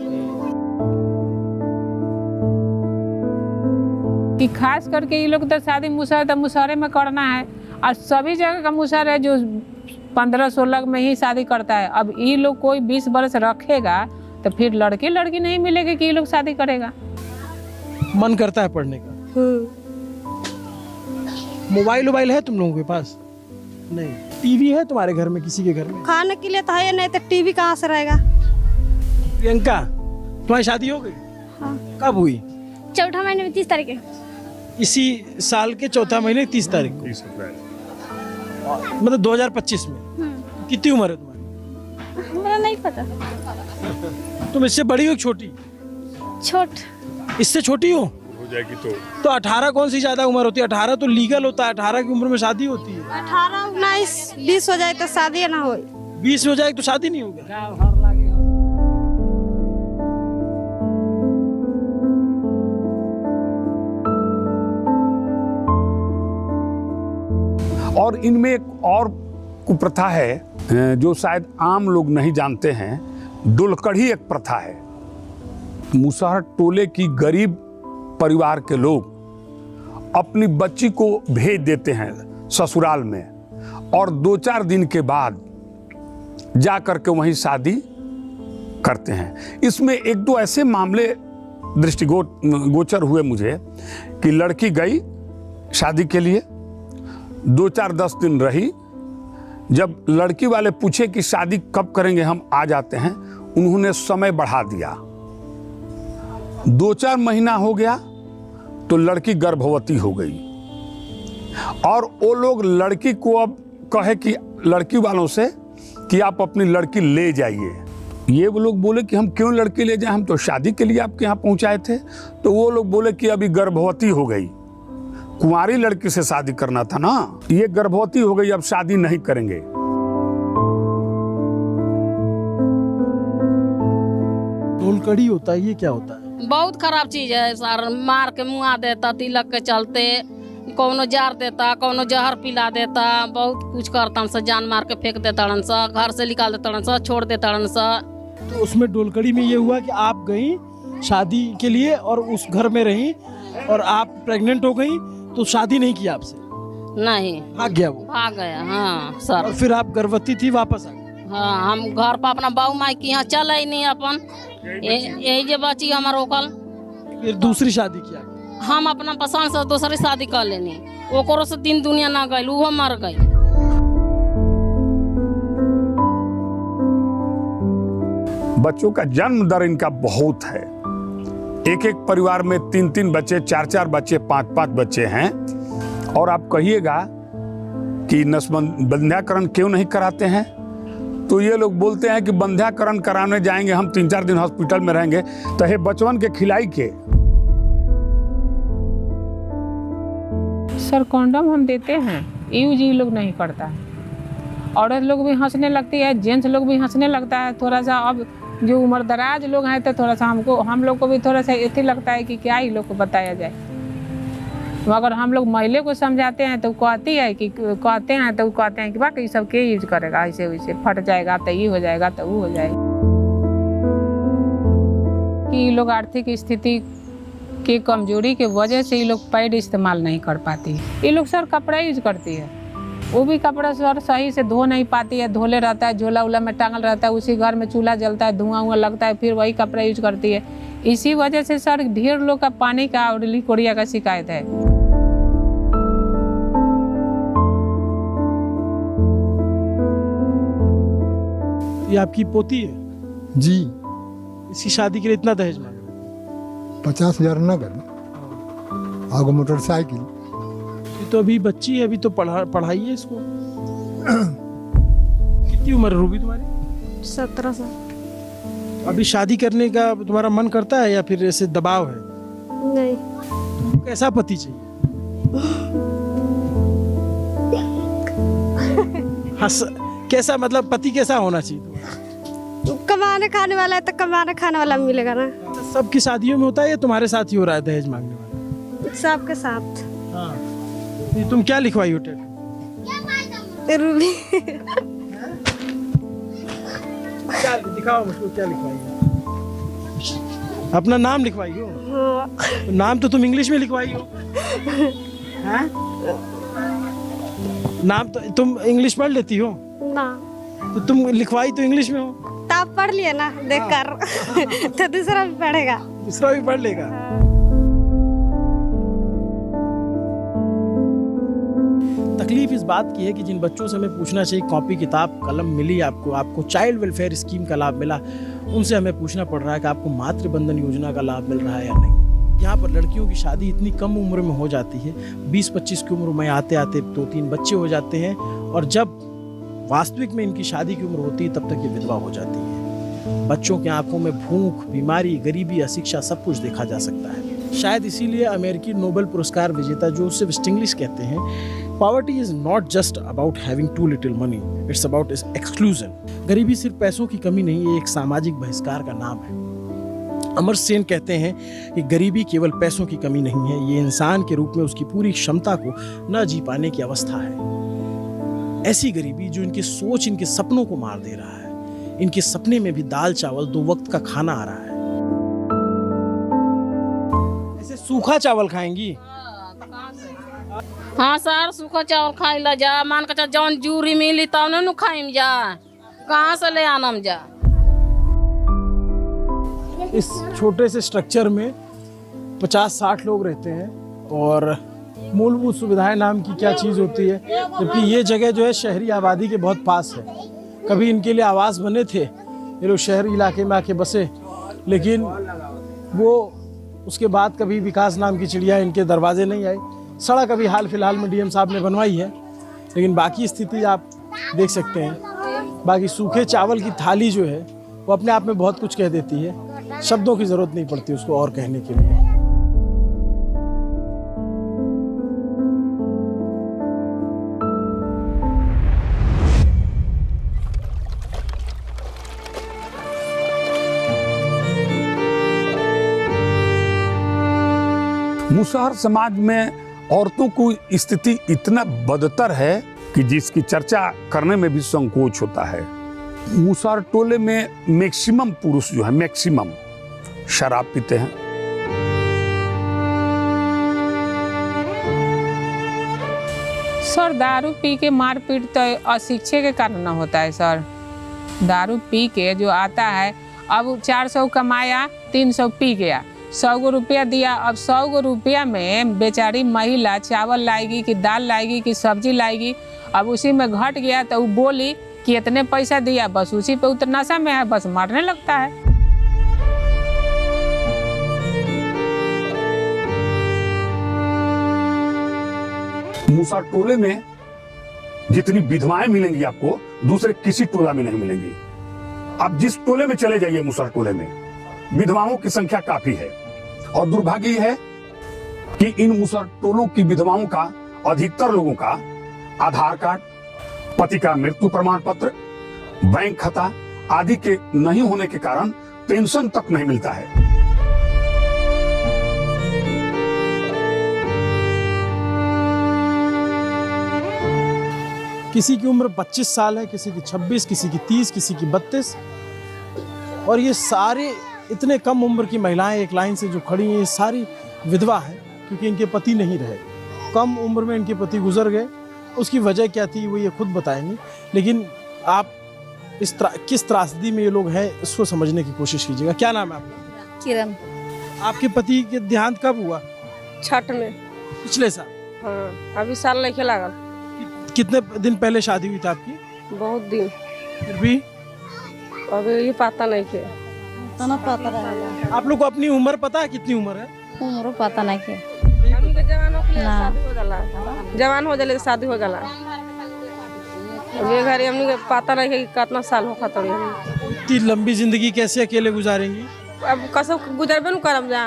कि खास करके ये लोग तो शादी मुसहरे में करना है, और सभी जगह का मुसहर है जो 15-16 में ही शादी करता है। अब ये लोग कोई 20 बरस रखेगा तो फिर लड़के लड़की नहीं मिलेगी कि ये लोग शादी करेगा। मन करता है पढ़ने का? मोबाइल है तुम लोगों के पास? नहीं। टीवी है तुम्हारे घर में, किसी के घर में? खाने के लिए तो है, नहीं तो टीवी कहाँ से रहेगा। प्रियंका, तुम्हारी शादी हो गई? हाँ। कब हुई? 4 महीने में 30 तारीख है। इसी साल के 4 महीने 30 तारीख को। मतलब 2025 में। कितनी उम्र है तुम्हारी? मुझे नहीं पता। तुम इससे बड़ी हो कि छोटी? छोट। इससे छोटी हो जाएगी तो 18 कौन सी ज्यादा उम्र होती है? 18 तो लीगल होता है, 18 की उम्र में शादी होती है। 18 19 20 हो जाए तो शादी ना हो। 20 हो जाए तो शादी नहीं होगा। और इनमें एक और कुप्रथा है जो शायद आम लोग नहीं जानते हैं। डोलकड़ी एक प्रथा है। मुसहर टोले की गरीब परिवार के लोग अपनी बच्ची को भेज देते हैं ससुराल में और 2-4 दिन के बाद जा करके वहीं शादी करते हैं। इसमें 1-2 ऐसे मामले दृष्टिगोचर हुए मुझे कि लड़की गई शादी के लिए, 2-4-10 दिन रही। जब लड़की वाले पूछे कि शादी कब करेंगे, हम आ जाते हैं, उन्होंने समय बढ़ा दिया। 2-4 महीना हो गया तो लड़की गर्भवती हो गई और वो लोग लड़की को अब कहे कि लड़की वालों से कि आप अपनी लड़की ले जाइए। ये वो लोग बोले कि हम क्यों लड़की ले जाएं, हम तो शादी के लिए आपके यहाँ पहुँचाए थे। तो वो लोग बोले कि अभी गर्भवती हो गई, कुंवारी लड़की से शादी करना था ना, ये गर्भवती हो गई, अब शादी नहीं करेंगे। डोलकड़ी होता है, ये क्या होता है? बहुत खराब चीज है सर। मार के मुआ देता, तिलक के चलते कौनो जार देता, कौनो जहर पिला देता, बहुत कुछ करता सा, जान मार के फेंक देता सा, घर से निकाल देता सा, छोड़ देता सा। तो उसमें डोलकड़ी में ये हुआ कि आप गई शादी के लिए और उस घर में रही और आप प्रेग्नेंट हो गई, तो शादी नहीं की आपसे? नहीं, भाग गया वो? भाग गया, हाँ सर। और फिर आप गर्भवती थी, वापस आ गई? हाँ, हम घर पर अपना बाऊ माई की यहाँ चल ही नहीं अपन, यही जे बची हमार ओकल। फिर दूसरी शादी किया? हम अपना पसंद से दूसरी शादी कर लेनी, ओकरो से दिन दुनिया ना गई, वो मर गई। बच्चों का जन्म दर इनका बहुत है। एक परिवार में 3-3 बच्चे, 4-4 बच्चे, 5-5 बच्चे हैं। और आप कहिएगा कि बंध्याकरण क्यों नहीं कराते हैं, तो ये लोग बोलते हैं कि बंध्याकरण कराने जाएंगे हम, 3-4 दिन हॉस्पिटल में रहेंगे तो हे बचवन के खिलाई के। सर कंडोम हम देते हैं, यूज ही लोग नहीं करता है। औरत लोग भी हंसने लगती है, जेंट्स लोग भी हंसने लगता है थोड़ा सा। अब जो उम्रदराज लोग हैं तो थोड़ा सा हम लोग को भी थोड़ा सा ऐसे लगता है कि क्या ही लोग को बताया जाए। मगर हम लोग महिला को समझाते हैं तो कहते हैं कि बाकी सब के यूज करेगा, ऐसे वैसे फट जाएगा तो ये हो जाएगा तो वो हो जाएगा। कि लोग आर्थिक स्थिति की कमजोरी के वजह से ये लोग पैड इस्तेमाल नहीं कर पाती। ये लोग सर कपड़ा यूज करती है, वो भी कपड़ा सर सही से धो नहीं पाती है, धोले रहता है, झोला उला में टांगल रहता है, उसी घर में चूल्हा जलता है, धुआं लगता है, फिर वही कपड़ा यूज करती है। इसी वजह से सर ढेर लोग का पानी का और लिकोरिया का शिकायत है। ये आपकी पोती है? जी। इसकी शादी के लिए इतना दहेज मांग? 50,000 नगद, आगे मोटरसाइकिल। ये तो अभी बच्ची है, अभी तो पढ़ाइए इसको। कितनी उम्र है रूबी तुम्हारी? 17 साल। अभी शादी करने का तुम्हारा मन करता है या फिर ऐसे दबाव है? नहीं। कैसा पति चाहिए? कैसा मतलब पति कैसा होना चाहिए? कमाने खाने वाला है तो कमाने खाने वाला मिलेगा ना। सबकी शादियों में होता है या तुम्हारे साथ ही हो रहा है दहेज मांगने वाला? सबके साथ। हाँ। ये तुम क्या लिखवाई हो टैटू? रूबी। क्या दिखाओ मुझको, क्या लिखवाई हो? अपना नाम लिखवाई हो? हाँ। नाम तो तुम इंग्लिश में लिखवाई हो। हाँ? नाम तो तुम इंग्लिश पढ़ लेती हो ना? तो तुम लिखवाई तो इंग्लिश में हो। तो आप पढ़ लिए ना देखकर। तो दूसरा भी पढ़ेगा। दूसरा भी पढ़ लेगा। तकलीफ इस बात की है कि जिन बच्चों से हमें पूछना चाहिए कॉपी किताब कलम मिली आपको चाइल्ड वेलफेयर स्कीम का लाभ मिला, उनसे हमें पूछना पड़ रहा है कि आपको मातृ बंधन योजना का लाभ मिल रहा है या नहीं। यहाँ पर लड़कियों की शादी इतनी कम उम्र में हो जाती है, 20-25 की उम्र में आते आते 2-3 बच्चे हो जाते हैं और जब वास्तविक में इनकी शादी की उम्र होती है तब तक ये विधवा हो जाती है। बच्चों की आंखों में भूख, बीमारी, गरीबी, अशिक्षा सब कुछ देखा जा सकता है। शायद इसीलिए अमेरिकी नोबेल पुरस्कार विजेता जोसेफ स्टिग्लिट्ज़ कहते हैं, poverty is not just about having too little money, it's about exclusion. गरीबी सिर्फ पैसों की कमी नहीं, ये एक सामाजिक बहिष्कार का नाम है। अमर सेन कहते हैं कि गरीबी केवल पैसों की कमी नहीं है, ये इंसान के रूप में उसकी पूरी क्षमता को न जी पाने की अवस्था है। ऐसी गरीबी जो इनकी सोच, इनके सपनों को मार दे रहा है। इनके सपने में भी दाल चावल 2 वक्त का खाना आ रहा है। ऐसे सूखा चावल खाएंगी? हाँ सर, सूखा चावल खाई ला जा, मान के जौन जूरी मिली तब न खाइम जा, कहाँ से ले आनम जा। इस छोटे से स्ट्रक्चर में 50-60 लोग रहते हैं और मूलभूत सुविधाएं नाम की क्या चीज़ होती है, जबकि ये जगह जो है शहरी आबादी के बहुत पास है। कभी इनके लिए आवास बने थे, ये लोग शहरी इलाके में आके बसे, लेकिन वो उसके बाद कभी विकास नाम की चिड़िया इनके दरवाजे नहीं आई। सड़क अभी हाल फिलहाल में डीएम साहब ने बनवाई है, लेकिन बाकी स्थिति आप देख सकते हैं। बाकी सूखे चावल की थाली जो है वो अपने आप में बहुत कुछ कह देती है, शब्दों की ज़रूरत नहीं पड़ती उसको और कहने के लिए। मुसहर समाज में औरतों की स्थिति इतना बदतर है कि जिसकी चर्चा करने में भी संकोच होता है। मुसहर टोले में मैक्सिमम पुरुष जो है, मैक्सिमम शराब पीते हैं। सर दारू पी के मारपीट तो अशिक्षे के कारण न होता है सर। दारू पी के जो आता है, अब 400 कमाया, 300 पी गया, 100 रुपया दिया, अब 100 रुपया में बेचारी महिला चावल लाएगी कि दाल लाएगी कि सब्जी लाएगी, अब उसी में घट गया तो वो बोली कि इतने पैसा दिया, बस उसी पे उतना नशा में है, बस मरने लगता है। मुसहर टोले में जितनी विधवाएं मिलेंगी आपको दूसरे किसी टोला में नहीं मिलेंगी। आप जिस टोले में चले जाइए, मुसहर टोले में विधवाओं की संख्या काफी है। और दुर्भाग्य यह है कि इन मुसहर टोलों की विधवाओं का, अधिकतर लोगों का आधार कार्ड, पति का मृत्यु प्रमाण पत्र, बैंक खाता आदि के नहीं होने के कारण पेंशन तक नहीं मिलता है। किसी की उम्र 25 साल है, किसी की 26, किसी की 30, किसी की 32, और ये सारे इतने कम उम्र की महिलाएं एक लाइन से जो खड़ी हैं, ये सारी विधवा हैं क्योंकि इनके पति नहीं रहे। कम उम्र में इनके पति गुजर गए। उसकी वजह क्या थी वो ये खुद बताएंगे, लेकिन आप किस त्रासदी में ये लोग हैं इसको समझने की कोशिश कीजिएगा। क्या नाम है आपका? किरण। आपके पति के देहांत कब हुआ? छठ में। पिछले साल? हाँ, अभी साल नहीं लागल। कितने दिन पहले शादी हुई थी आपकी? बहुत दिन। फिर भी अभी ये पता नहीं के। ना पता रहा। आप लोग को अपनी उम्र पता है? कितनी उम्र है? उम्र पता नहीं के। जवान हो जाले शादी हो जाला। अभी घर हमनी के पता नहीं के कितना साल हो खतरी। इतनी लंबी जिंदगी कैसे अकेले गुजारेंगी? अब कसो गुजरबे न करम जा।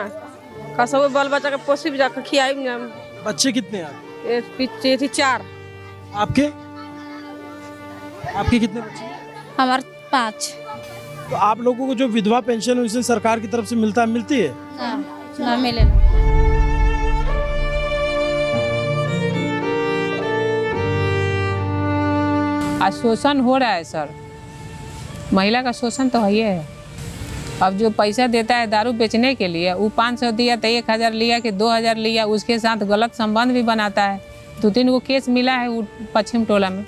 कसो बाल बच्चा के पोसी जा के खियाई ना। बच्चे कितने हैं? ये पीछे थी 4। आपके? आपके कितने बच्चे? हमारे 5। तो आप लोगों को जो विधवा पेंशन उसे सरकार की तरफ से मिलती है? ना मिले ना। आज शोषण हो रहा है सर, महिला का शोषण तो है। अब जो पैसा देता है दारू बेचने के लिए, वो 500 दिया तो 1000 लिया कि 2000 लिया, उसके साथ गलत संबंध भी बनाता है। 2-3 को केस मिला है वो पश्चिम टोला में।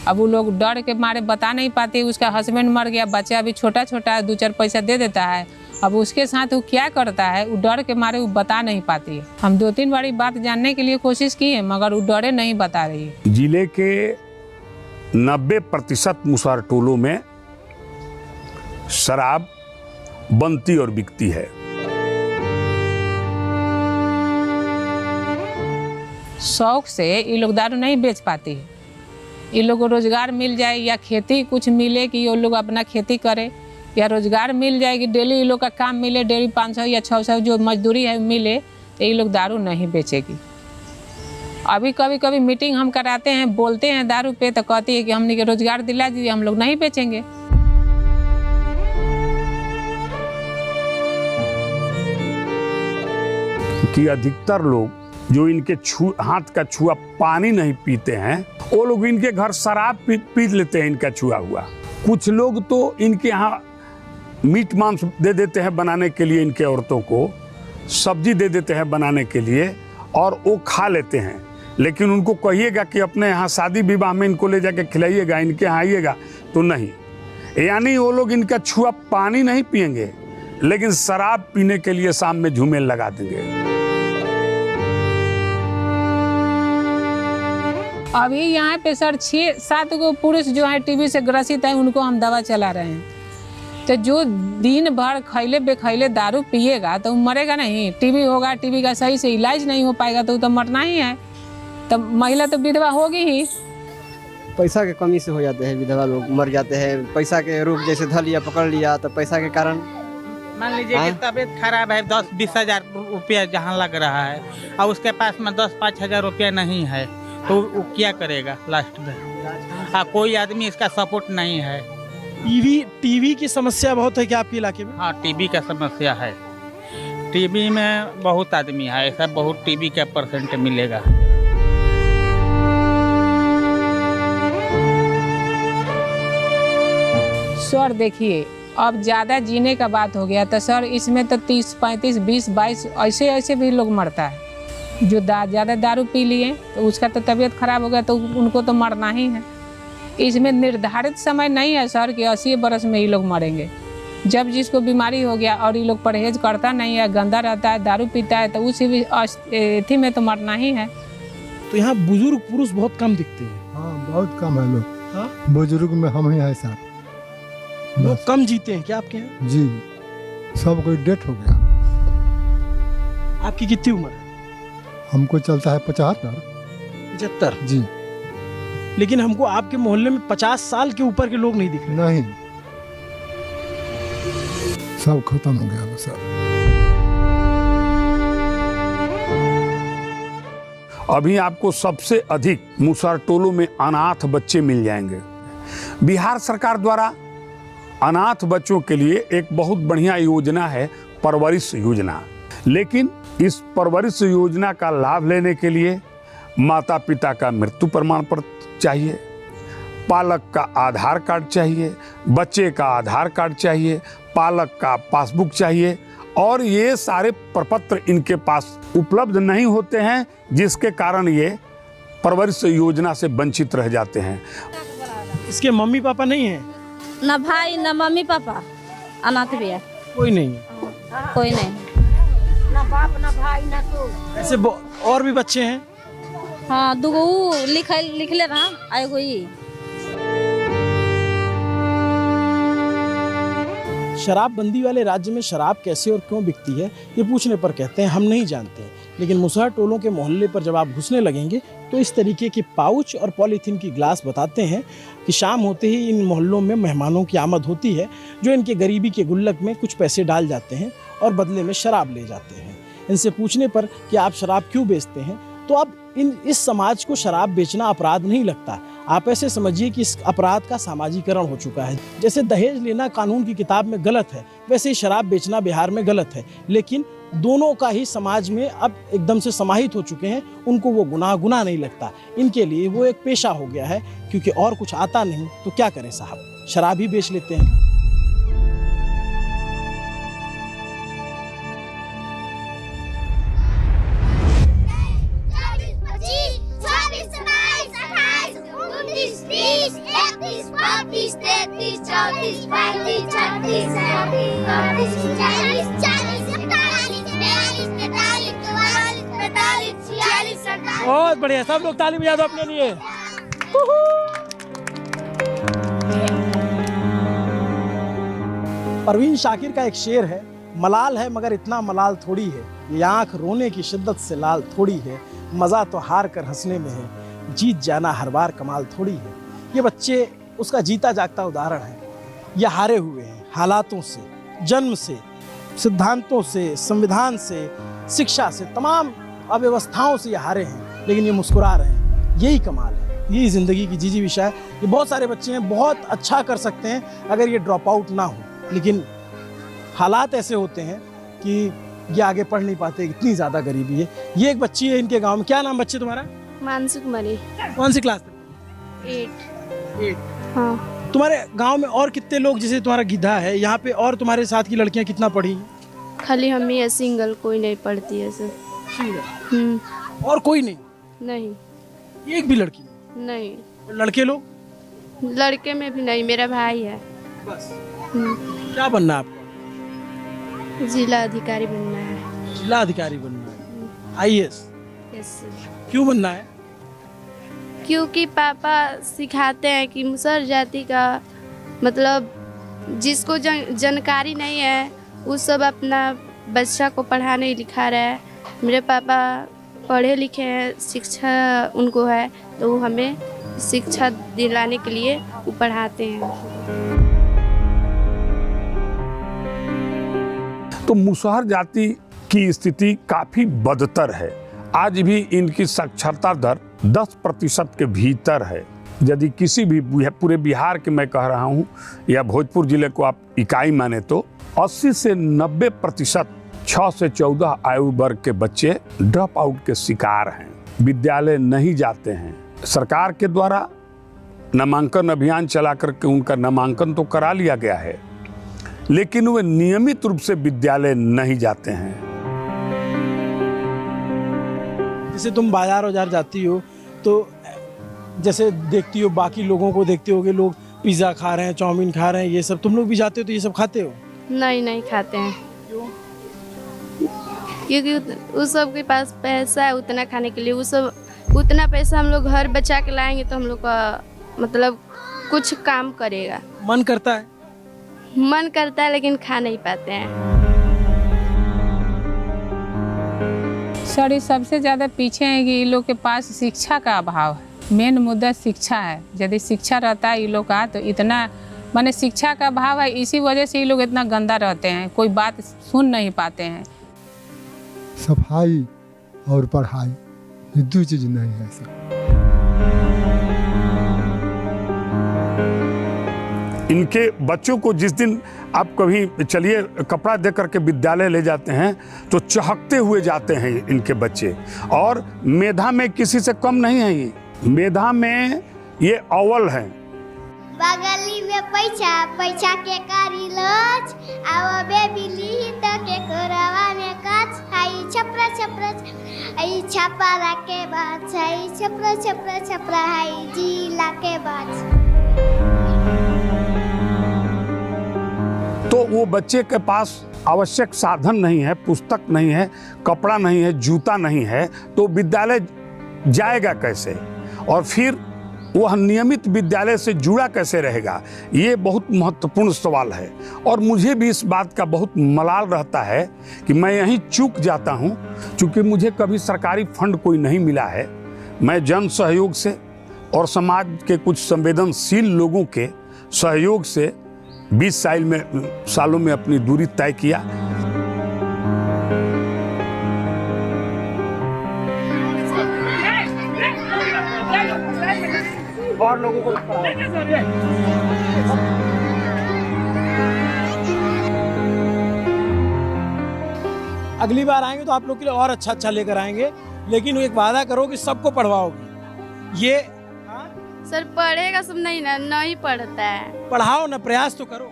अब वो लोग डर के मारे बता नहीं पाते, उसका हस्बैंड मर गया, बच्चा अभी छोटा छोटा है, 2-4 पैसा दे देता है। अब उसके साथ वो क्या करता है, वो डर के मारे वो बता नहीं पाती है। हम 2-3 बारी बात जानने के लिए कोशिश की है, मगर वो डरे नहीं बता रही है। जिले के 90% मुसहर टोलों में शराब बनती और बिकती है। शौक से ये लोग दारू नहीं बेच पाती है, ये लोग को रोजगार मिल जाए या खेती कुछ मिले कि ये लोग अपना खेती करे, या रोजगार मिल जाए कि डेली ये लोग का काम मिले, डेली 500 या 600 जो मजदूरी है मिले, तो ये लोग दारू नहीं बेचेगी। अभी कभी कभी मीटिंग हम कराते हैं, बोलते हैं दारू पे, तो कहती है कि हमने के रोजगार दिला दीजिए, हम लोग नहीं बेचेंगे। कि अधिकतर लोग जो इनके हाथ का छुआ पानी नहीं पीते हैं, वो लोग इनके घर शराब पी लेते हैं इनका छुआ हुआ। कुछ लोग तो इनके यहाँ मीट मांस दे देते हैं बनाने के लिए, इनके औरतों को सब्जी दे देते हैं बनाने के लिए और वो खा लेते हैं। लेकिन उनको कहिएगा कि अपने यहाँ शादी विवाह में इनको ले जाके खिलाइएगा, इनके यहाँ आइएगा, तो नहीं। यानी वो लोग इनका छुआ पानी नहीं पिएंगे, लेकिन शराब पीने के लिए शाम में झूमेल लगा देंगे। अभी यहाँ पे सर 6-7 को पुरुष जो है टीबी से ग्रसित है, उनको हम दवा चला रहे हैं। तो जो दिन भर खैले बेखैले दारू पिएगा तो मरेगा नहीं, टीबी होगा, टीबी का सही से इलाज नहीं हो पाएगा तो मरना ही है। तब महिला तो विधवा होगी ही। पैसा के कमी से हो जाते हैं, विधवा लोग मर जाते हैं। पैसा के रूप जैसे धर लिया, पकड़ लिया, तो पैसा के कारण मान लीजिए कि तबीयत खराब है, 10-20 हजार रुपया जहाँ लग रहा है और उसके पास में 10-5 हजार रुपया नहीं है, तो वो क्या करेगा लास्ट में? कोई आदमी इसका सपोर्ट नहीं है। टीबी की समस्या बहुत है क्या आपके इलाके में? हाँ, टीबी का समस्या है। टीबी में बहुत आदमी है, ऐसा बहुत टीबी का परसेंट मिलेगा। सर देखिए, अब ज़्यादा जीने का बात हो गया तो सर इसमें तो 30, 35, 20, 22 ऐसे भी लोग मरता है। जो ज़्यादा दारू पी लिए तो उसका तो तबीयत खराब हो गया तो उनको तो मरना ही है। इसमें निर्धारित समय नहीं है सर कि 80 बरस में ये लोग मरेंगे। जब जिसको बीमारी हो गया और ये लोग परहेज करता नहीं है, गंदा रहता है, दारू पीता है, तो उसी भी अस्थि में तो मरना ही है। तो यहाँ बुजुर्ग पुरुष बहुत कम दिखते हैं। हाँ, बहुत कम है लोग। बुजुर्ग में हम ही है साहब। लोग कम जीते हैं क्या आपके यहाँ? जी, सब कोई डेथ हो गया। आपकी कितनी उम्र है? हमको चलता है 75। 75 जी। लेकिन हमको आपके मोहल्ले में 50 साल के ऊपर के लोग नहीं दिख रहे। नहीं, सब खत्म हो गया सब। अभी आपको सबसे अधिक मुसहर टोलों में अनाथ बच्चे मिल जाएंगे। बिहार सरकार द्वारा अनाथ बच्चों के लिए एक बहुत बढ़िया योजना है, परवरिश योजना। लेकिन इस परवरिश योजना का लाभ लेने के लिए माता पिता का मृत्यु प्रमाण पत्र चाहिए, पालक का आधार कार्ड चाहिए, बच्चे का आधार कार्ड चाहिए, पालक का पासबुक चाहिए, और ये सारे प्रपत्र इनके पास उपलब्ध नहीं होते हैं, जिसके कारण ये परवरिश योजना से वंचित रह जाते हैं। इसके मम्मी पापा नहीं हैं? ना भाई ना मम्मी पापा, अनाथ भी है। कोई नहीं है? कोई नहीं, ना बाप ना भाई ना तो। ऐसे और भी बच्चे हैं? हाँ, दुगो लिख ले रहा, आएगो ही। शराबबंदी वाले राज्य में शराब कैसे और क्यों बिकती है, ये पूछने पर कहते हैं हम नहीं जानते। लेकिन मुसहर टोलों के मोहल्ले पर जब आप घुसने लगेंगे तो इस तरीके के पाउच और पॉलीथीन की ग्लास बताते हैं कि शाम होते ही इन मोहल्लों में मेहमानों की आमद होती है, जो इनके गरीबी के गुल्लक में कुछ पैसे डाल जाते हैं और बदले में शराब ले जाते हैं। इनसे पूछने पर कि आप शराब क्यों बेचते हैं, तो अब इस समाज को शराब बेचना अपराध नहीं लगता। आप ऐसे समझिए कि इस अपराध का सामाजिकरण हो चुका है। जैसे दहेज लेना कानून की किताब में गलत है, वैसे ही शराब बेचना बिहार में गलत है। लेकिन दोनों का ही समाज में अब एकदम से समाहित हो चुके हैं, उनको वो गुनाह नहीं लगता। इनके लिए वो एक पेशा हो गया है, क्योंकि और कुछ आता नहीं तो क्या करें साहब, शराब ही बेच लेते हैं। बहुत बढ़िया, सब लोग ताली बजा दो अपने लिए। परवीन शाकिर का एक शेर है, मलाल है मगर इतना मलाल थोड़ी है, ये आंख रोने की शिद्दत से लाल थोड़ी है, मजा तो हार कर हंसने में है, जीत जाना हर बार कमाल थोड़ी है। ये बच्चे उसका जीता जागता उदाहरण है। ये हारे हुए हैं हालातों से, जन्म से, सिद्धांतों से, संविधान से, शिक्षा से, तमाम अव्यवस्थाओं से ये हारे हैं, लेकिन ये मुस्कुरा रहे हैं। यही कमाल है, यही ज़िंदगी की जीजी विषय है। ये बहुत सारे बच्चे हैं बहुत अच्छा कर सकते हैं अगर ये ड्रॉप आउट ना हो, लेकिन हालात ऐसे होते हैं कि ये आगे पढ़ नहीं पाते, इतनी ज़्यादा गरीबी है। ये एक बच्ची है इनके गांव में। क्या नाम बच्चे तुम्हारा? मानसी कुमारी। कौन सी क्लास? 8। हाँ। तुम्हारे गांव में और कितने लोग, जैसे तुम्हारा गिद्धा है यहाँ पे, और तुम्हारे साथ की लड़कियाँ कितना पढ़ी? खाली हम ही है सिंगल, कोई नहीं पढ़ती है सब। सिंगल? और कोई नहीं? नहीं। एक भी लड़की नहीं। लड़के लोग? लड़के में भी नहीं, मेरा भाई है बस। क्या बनना है आपको? जिला अधिकारी बनना है। जिला अधिकारी बनना है? IAS? यस। क्यों बनना है? क्योंकि पापा सिखाते हैं कि मुसहर जाति का मतलब जिसको जानकारी नहीं है वो सब अपना बच्चा को पढ़ा नहीं लिखा रहा है। मेरे पापा पढ़े लिखे हैं, शिक्षा उनको है, तो वो हमें शिक्षा दिलाने के लिए वो पढ़ाते हैं। तो मुसहर जाति की स्थिति काफ़ी बदतर है। आज भी इनकी साक्षरता दर 10% के भीतर है। यदि किसी भी पूरे बिहार के मैं कह रहा हूँ या भोजपुर जिले को आप इकाई माने तो 80 से 90% 6 से 14 आयु वर्ग के बच्चे ड्रॉप आउट के शिकार हैं, विद्यालय नहीं जाते हैं। सरकार के द्वारा नामांकन अभियान चला करके उनका नामांकन तो करा लिया गया है, लेकिन वे नियमित रूप से विद्यालय नहीं जाते हैं। जैसे तुम बाजार बाजार जाती हो तो जैसे देखती हो बाकी लोगों को, देखते हो कि लोग पिज़्ज़ा खा रहे हैं, चाउमीन खा रहे हैं, ये सब तुम लोग भी जाते हो तो ये सब खाते हो? नहीं खाते हैं। क्योंकि उस सब के पास पैसा है उतना खाने के लिए, वो सब उतना पैसा हम लोग घर बचा के लाएंगे तो हम लोग का मतलब कुछ काम करेगा। मन करता है? मन करता है लेकिन खा नहीं पाते हैं। सर ये सबसे ज़्यादा पीछे है कि इन लोग के पास शिक्षा का अभाव है। मेन मुद्दा शिक्षा है। यदि शिक्षा रहता है इन लोग का तो इतना माने शिक्षा का अभाव है, इसी वजह से ये लोग इतना गंदा रहते हैं, कोई बात सुन नहीं पाते हैं। सफाई और पढ़ाई ये दो चीज नहीं है सर। इनके बच्चों को जिस दिन आप कभी चलिए कपड़ा दे करके विद्यालय ले जाते हैं तो चहकते हुए जाते हैं इनके बच्चे, और मेधा में किसी से कम नहीं है। ये मेधा में ये अव्वल हैं। बगली में पैसा के कारी लच आवा बेबिली तक के करवा में काच आई छपरा छपरा आई छपरा के बात आई छपरा छपरा छपरा आई जिला के बात। तो वो बच्चे के पास आवश्यक साधन नहीं है, पुस्तक नहीं है, कपड़ा नहीं है, जूता नहीं है, तो विद्यालय जाएगा कैसे, और फिर वह नियमित विद्यालय से जुड़ा कैसे रहेगा? ये बहुत महत्वपूर्ण सवाल है। और मुझे भी इस बात का बहुत मलाल रहता है कि मैं यहीं चूक जाता हूँ, क्योंकि मुझे कभी सरकारी फंड कोई नहीं मिला है। मैं जन सहयोग से और समाज के कुछ संवेदनशील लोगों के सहयोग से 20 सालों में अपनी दूरी तय किया। और लोगों को अगली बार आएंगे तो आप लोग के लिए और अच्छा लेकर आएंगे, लेकिन एक वादा करो कि सबको पढ़वाओगे। ये सर पढ़ेगा सब नहीं पढ़ता है। पढ़ाओ ना, प्रयास तो करो।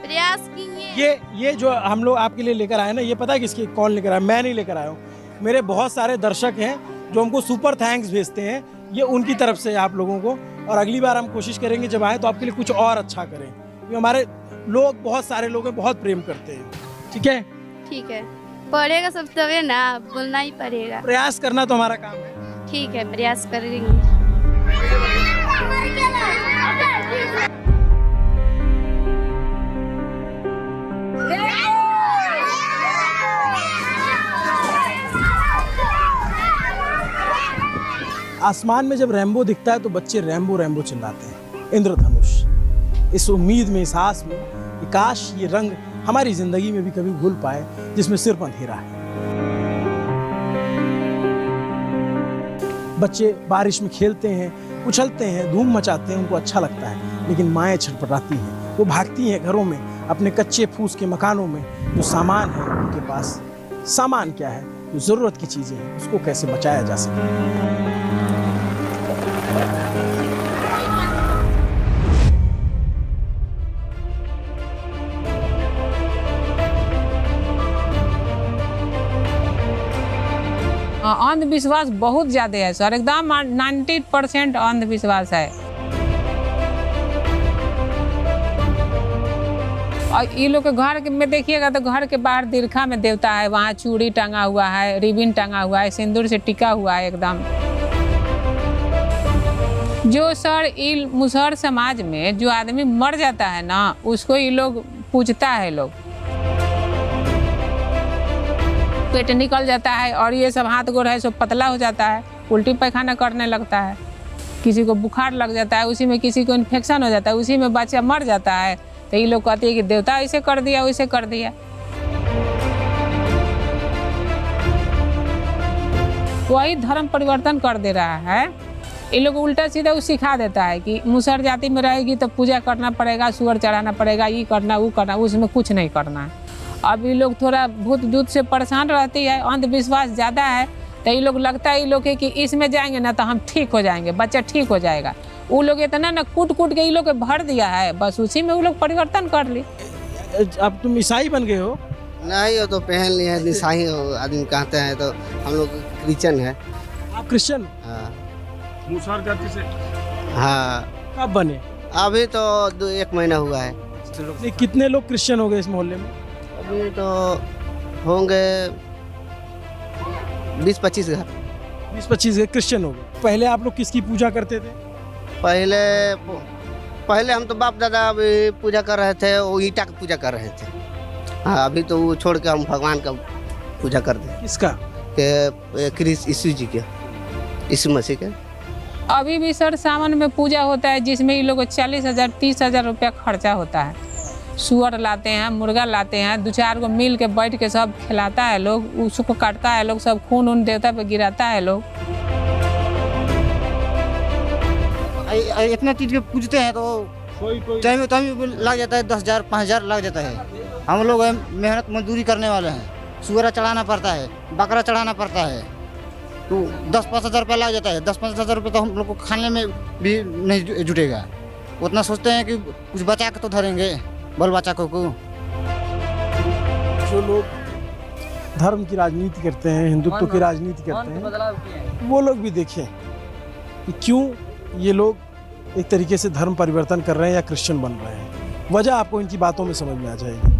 प्रयास कीजिए। ये जो हम लोग आपके लिए लेकर आए ना, ये पता है किसके कौन लेकर आया? मैं नहीं लेकर आया हूँ, मेरे बहुत सारे दर्शक हैं जो हमको सुपर थैंक्स भेजते हैं, ये उनकी तरफ से आप लोगों को। और अगली बार हम कोशिश करेंगे जब आए तो आपके लिए कुछ और अच्छा करें, क्योंकि हमारे लोग बहुत सारे लोग हैं, बहुत प्रेम करते हैं। ठीक है? ठीक है, पढ़ेगा सब तभी ना, बोलना ही पड़ेगा। प्रयास करना तो हमारा काम है। ठीक है, प्रयास करेंगे। आसमान में जब रैम्बो दिखता है तो बच्चे रैम्बो रैम्बो चिल्लाते हैं। इंद्रधनुष। इस उम्मीद में, इस आस में कि काश ये रंग हमारी ज़िंदगी में भी कभी घुल पाए जिसमें सिर्फ अंधेरा है। बच्चे बारिश में खेलते हैं, उछलते हैं, धूम मचाते हैं, उनको अच्छा लगता है, लेकिन माएँ छटपटाती हैं। वो भागती हैं घरों में, अपने कच्चे फूस के मकानों में। जो सामान है उनके पास, सामान क्या है, जो ज़रूरत की चीज़ें हैं, उसको कैसे बचाया जा सके। अंधविश्वास बहुत ज़्यादा है सर, एकदम 90% अंधविश्वास है। और ये लोग के घर में देखिएगा तो घर के बाहर दीर्घा में देवता है, वहाँ चूड़ी टंगा हुआ है, रिबिन टंगा हुआ है, सिंदूर से टिका हुआ है एकदम। जो सर ये मुसहर समाज में जो आदमी मर जाता है ना, उसको ये लोग पूजता है। लोग पेट निकल जाता है और ये सब हाथ गोड़ है सब पतला हो जाता है, उल्टी पैखाना करने लगता है, किसी को बुखार लग जाता है, उसी में किसी को इन्फेक्शन हो जाता है, उसी में बच्चा मर जाता है। तो ये लोग कहते हैं कि देवता ऐसे कर दिया, वैसे कर दिया। वही धर्म परिवर्तन कर दे रहा है। ये लोग उल्टा सीधा वो सिखा देता है कि मुसहर जाति में रहेगी तो पूजा करना पड़ेगा, सुअर चढ़ाना पड़ेगा, ये करना वो करना, उसमें कुछ नहीं करना है। अब ये लोग थोड़ा भूत दूत से परेशान रहती है, अंधविश्वास ज़्यादा है, तो ये लोग लगता है ये लोग कि इसमें जाएंगे ना तो हम ठीक हो जाएंगे, बच्चा ठीक हो जाएगा। वो लोग इतना ना कूट के ये लोग भर दिया है, बस उसी में वो लोग परिवर्तन कर ली। अब तुम ईसाई बन गए हो? नहीं, वो तो पहन लिए हैं, ईसाई आदमी कहते हैं, तो हम लोग क्रिश्चियन है। आप क्रिश्चियन? हाँ। मुसहर जाति से? हाँ। कब बने? अभी तो 1 महीना हुआ है। कितने लोग क्रिश्चियन हो गए इस मोहल्ले में? अभी तो होंगे 20-25 घर। 20-25 घर क्रिश्चियन हो गए। पहले आप लोग किसकी पूजा करते थे? पहले हम तो बाप दादा पूजा कर रहे थे, वो ईटा की पूजा कर रहे थे। हाँ, अभी तो वो छोड़ के हम भगवान का पूजा करते हैं। किसका? यीशु जी के, यीशु मसीह के। अभी भी सर सावन में पूजा होता है जिसमें ये लोग 40,000 30,000 रुपया खर्चा होता है। सुअर लाते हैं, मुर्गा लाते हैं, 2-4 को मिल के बैठ के सब खिलाता है लोग, उसको काटता है लोग, सब खून उन देवता पे गिराता है लोग। इतना चीज के पूजते हैं तो टाइम लग जाता है, 10,000 5,000 लग जाता है। हम लोग मेहनत मजदूरी करने वाले हैं, सुअर चढ़ाना पड़ता है, बकरा चढ़ाना पड़ता है, तो 10-5 हज़ार रुपया लग जाता है। 10-5 हज़ार रुपये तो हम लोग को खाने में भी नहीं जुटेगा। उतना सोचते हैं कि कुछ बचा के तो धरेंगे बाल बच्चा को। जो लोग धर्म की राजनीति करते हैं, हिंदुत्व की राजनीति करते हैं, वो लोग भी देखें कि क्यों ये लोग एक तरीके से धर्म परिवर्तन कर रहे हैं या क्रिश्चियन बन रहे हैं। वजह आपको इनकी बातों में समझ में आ जाएगी।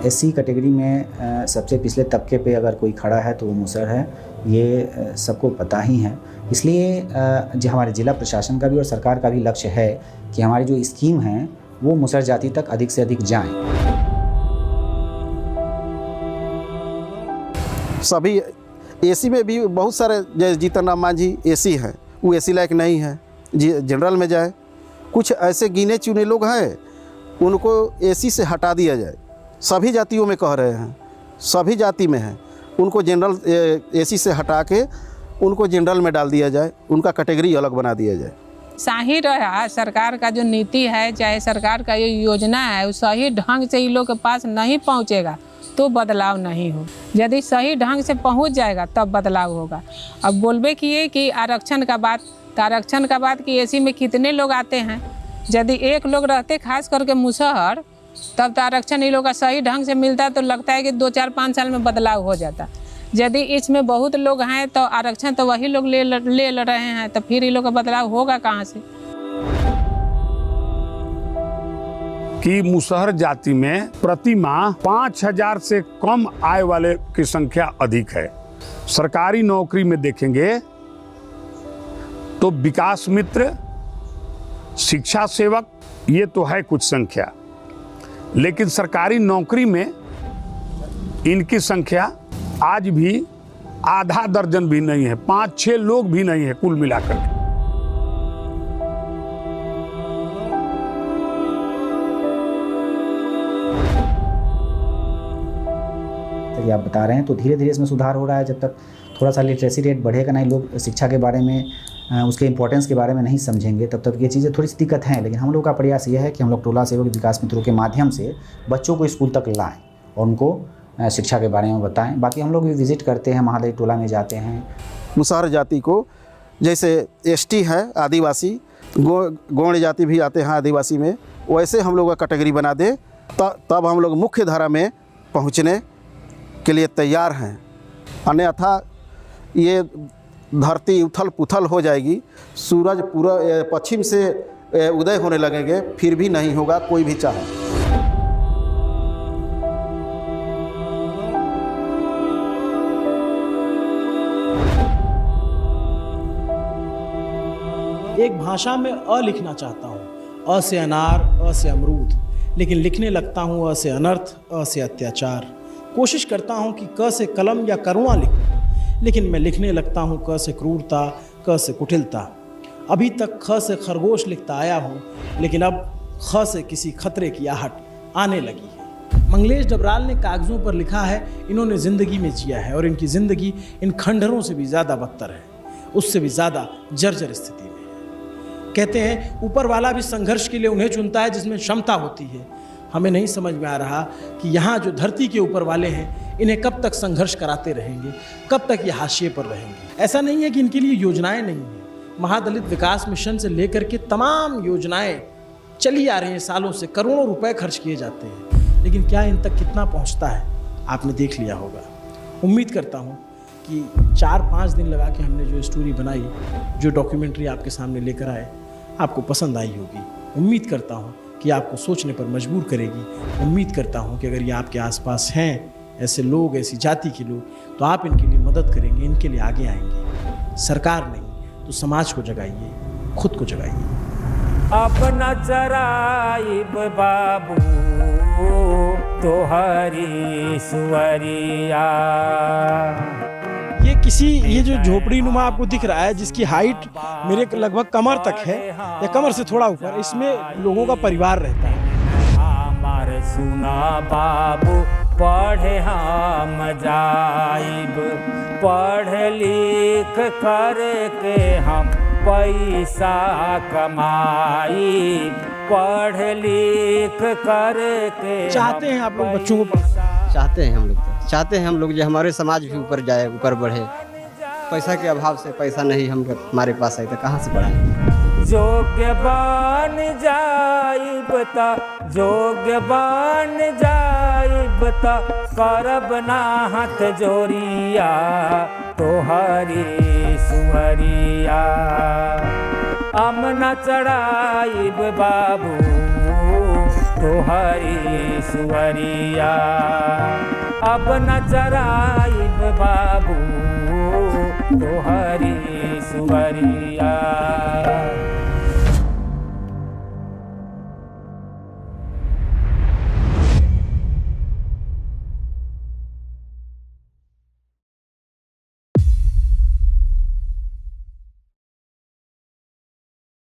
एससी कैटेगरी में सबसे पिछले तबके पे अगर कोई खड़ा है तो वो मुसहर है, ये सबको पता ही है। इसलिए जो हमारे ज़िला प्रशासन का भी और सरकार का भी लक्ष्य है कि हमारी जो स्कीम है वो मुसहर जाति तक अधिक से अधिक जाएं। सभी एसी में भी बहुत सारे, जैसे जीतन राम मांझी एसी हैं, वो एसी लायक नहीं है, जनरल में जाए। कुछ ऐसे गिने चुने लोग हैं, उनको एसी से हटा दिया जाए। सभी जातियों में कह रहे हैं, सभी जाति में हैं, उनको जनरल एसी से हटा के उनको जनरल में डाल दिया जाए, उनका कैटेगरी अलग बना दिया जाए। सही रहा सरकार का जो नीति है, चाहे सरकार का ये योजना है, वो सही ढंग से इन लोग के पास नहीं पहुंचेगा तो बदलाव नहीं हो। यदि सही ढंग से पहुंच जाएगा तब बदलाव होगा। अब बोलबे किए कि आरक्षण का बात, तो आरक्षण का बात कि एसी में कितने लोग आते हैं। यदि एक लोग रहते खास करके मुसहर, तब तो आरक्षण इन लोग का सही ढंग से मिलता तो लगता है कि 2-4-5 साल में बदलाव हो जाता। यदि इसमें बहुत लोग हैं तो आरक्षण तो वही लोग ले रहे हैं, तो फिर इन लोग का बदलाव होगा कहाँ से। कि मुसहर जाति में प्रति माह 5,000 से कम आय वाले की संख्या अधिक है। सरकारी नौकरी में देखेंगे तो विकास मित्र, शिक्षा सेवक, ये तो है कुछ संख्या, लेकिन सरकारी नौकरी में इनकी संख्या आज भी आधा दर्जन भी नहीं है, 5-6 लोग भी नहीं है कुल मिलाकर। जैसे आप बता रहे हैं, तो धीरे धीरे इसमें सुधार हो रहा है। जब तक थोड़ा सा लिटरेसी रेट बढ़ेगा नहीं, लोग शिक्षा के बारे में, उसके इंपॉर्टेंस के बारे में नहीं समझेंगे, तब तक ये चीज़ें थोड़ी सी दिक्कत हैं। लेकिन हम लोग का प्रयास ये है कि हम लोग टोला सेवक विकास मित्रों के माध्यम से बच्चों को स्कूल तक लाएं और उनको शिक्षा के बारे में बताएं। बाकी हम लोग भी विज़िट करते हैं, महादेव टोला में जाते हैं। मुसहर जाति को, जैसे एसटी है आदिवासी, गौड़ जाति भी आते हैं आदिवासी में, वैसे हम लोग का कैटेगरी बना दे, तब हम लोग मुख्य धारा में पहुंचने के लिए तैयार हैं। अन्यथा ये धरती उथल पुथल हो जाएगी, सूरज पूरा पश्चिम से उदय होने लगेंगे, फिर भी नहीं होगा कोई भी चाहे। एक भाषा में अ लिखना चाहता हूँ, अ से अनार, अ से अमरूद, लेकिन लिखने लगता हूँ अ से अनर्थ, अ से अत्याचार। कोशिश करता हूँ कि क से कलम या करुणा लिखूं, लेकिन मैं लिखने लगता हूँ क से क्रूरता, क से कुटिलता। अभी तक ख से खरगोश लिखता आया हूँ, लेकिन अब ख से किसी खतरे की आहट आने लगी है। मंगलेश डबराल ने कागज़ों पर लिखा है, इन्होंने ज़िंदगी में जिया है और इनकी ज़िंदगी इन खंडहरों से भी ज़्यादा बदतर है, उससे भी ज़्यादा जर्जर स्थिति में है। कहते हैं ऊपर वाला भी संघर्ष के लिए उन्हें चुनता है जिसमें क्षमता होती है। हमें नहीं समझ में आ रहा कि यहाँ जो धरती के ऊपर वाले हैं, इन्हें कब तक संघर्ष कराते रहेंगे, कब तक ये हाशिए पर रहेंगे। ऐसा नहीं है कि इनके लिए योजनाएं नहीं हैं। महादलित विकास मिशन से लेकर के तमाम योजनाएं चली आ रही हैं, सालों से करोड़ों रुपए खर्च किए जाते हैं, लेकिन क्या इन तक कितना पहुँचता है आपने देख लिया होगा। उम्मीद करता हूँ कि 4-5 दिन लगा के हमने जो स्टोरी बनाई, जो डॉक्यूमेंट्री आपके सामने लेकर आए, आपको पसंद आई होगी। उम्मीद करता हूँ कि आपको सोचने पर मजबूर करेगी। उम्मीद करता हूँ कि अगर ये आपके आसपास हैं ऐसे लोग, ऐसी जाति के लोग, तो आप इनके लिए मदद करेंगे, इनके लिए आगे आएंगे। सरकार नहीं तो समाज को जगाइए, खुद को जगाइए। अपना चराइब बाबू तोहरी सुअरिया। ये जो झोपड़ी नुमा आपको दिख रहा है, जिसकी हाइट मेरे लगभग कमर तक है या कमर से थोड़ा ऊपर, इसमें लोगों का परिवार रहता है। हमारे सुना बाबू पढ़े हम जाइब, पढ़ लिख करके हम पैसा कमाई, पढ़ लिख करके। चाहते हैं आप लोग बच्चों को पढ़ाना? चाहते हैं हम लोग, तो चाहते हैं हम लोग जो हमारे समाज भी ऊपर जाए, ऊपर बढ़े। पैसा के अभाव से पैसा नहीं हमारे पास है तो कहाँ से बढ़ाएं। जोग्य बन जाइब ता, जोग्य बन जाइब ता, करब ना हाथ जोरिया तोहरी सुअरिया। अमना चढ़ाइब बाबू तोहरी सुअरिया, अब न चराइब बाबू तोहरी सुअरिया।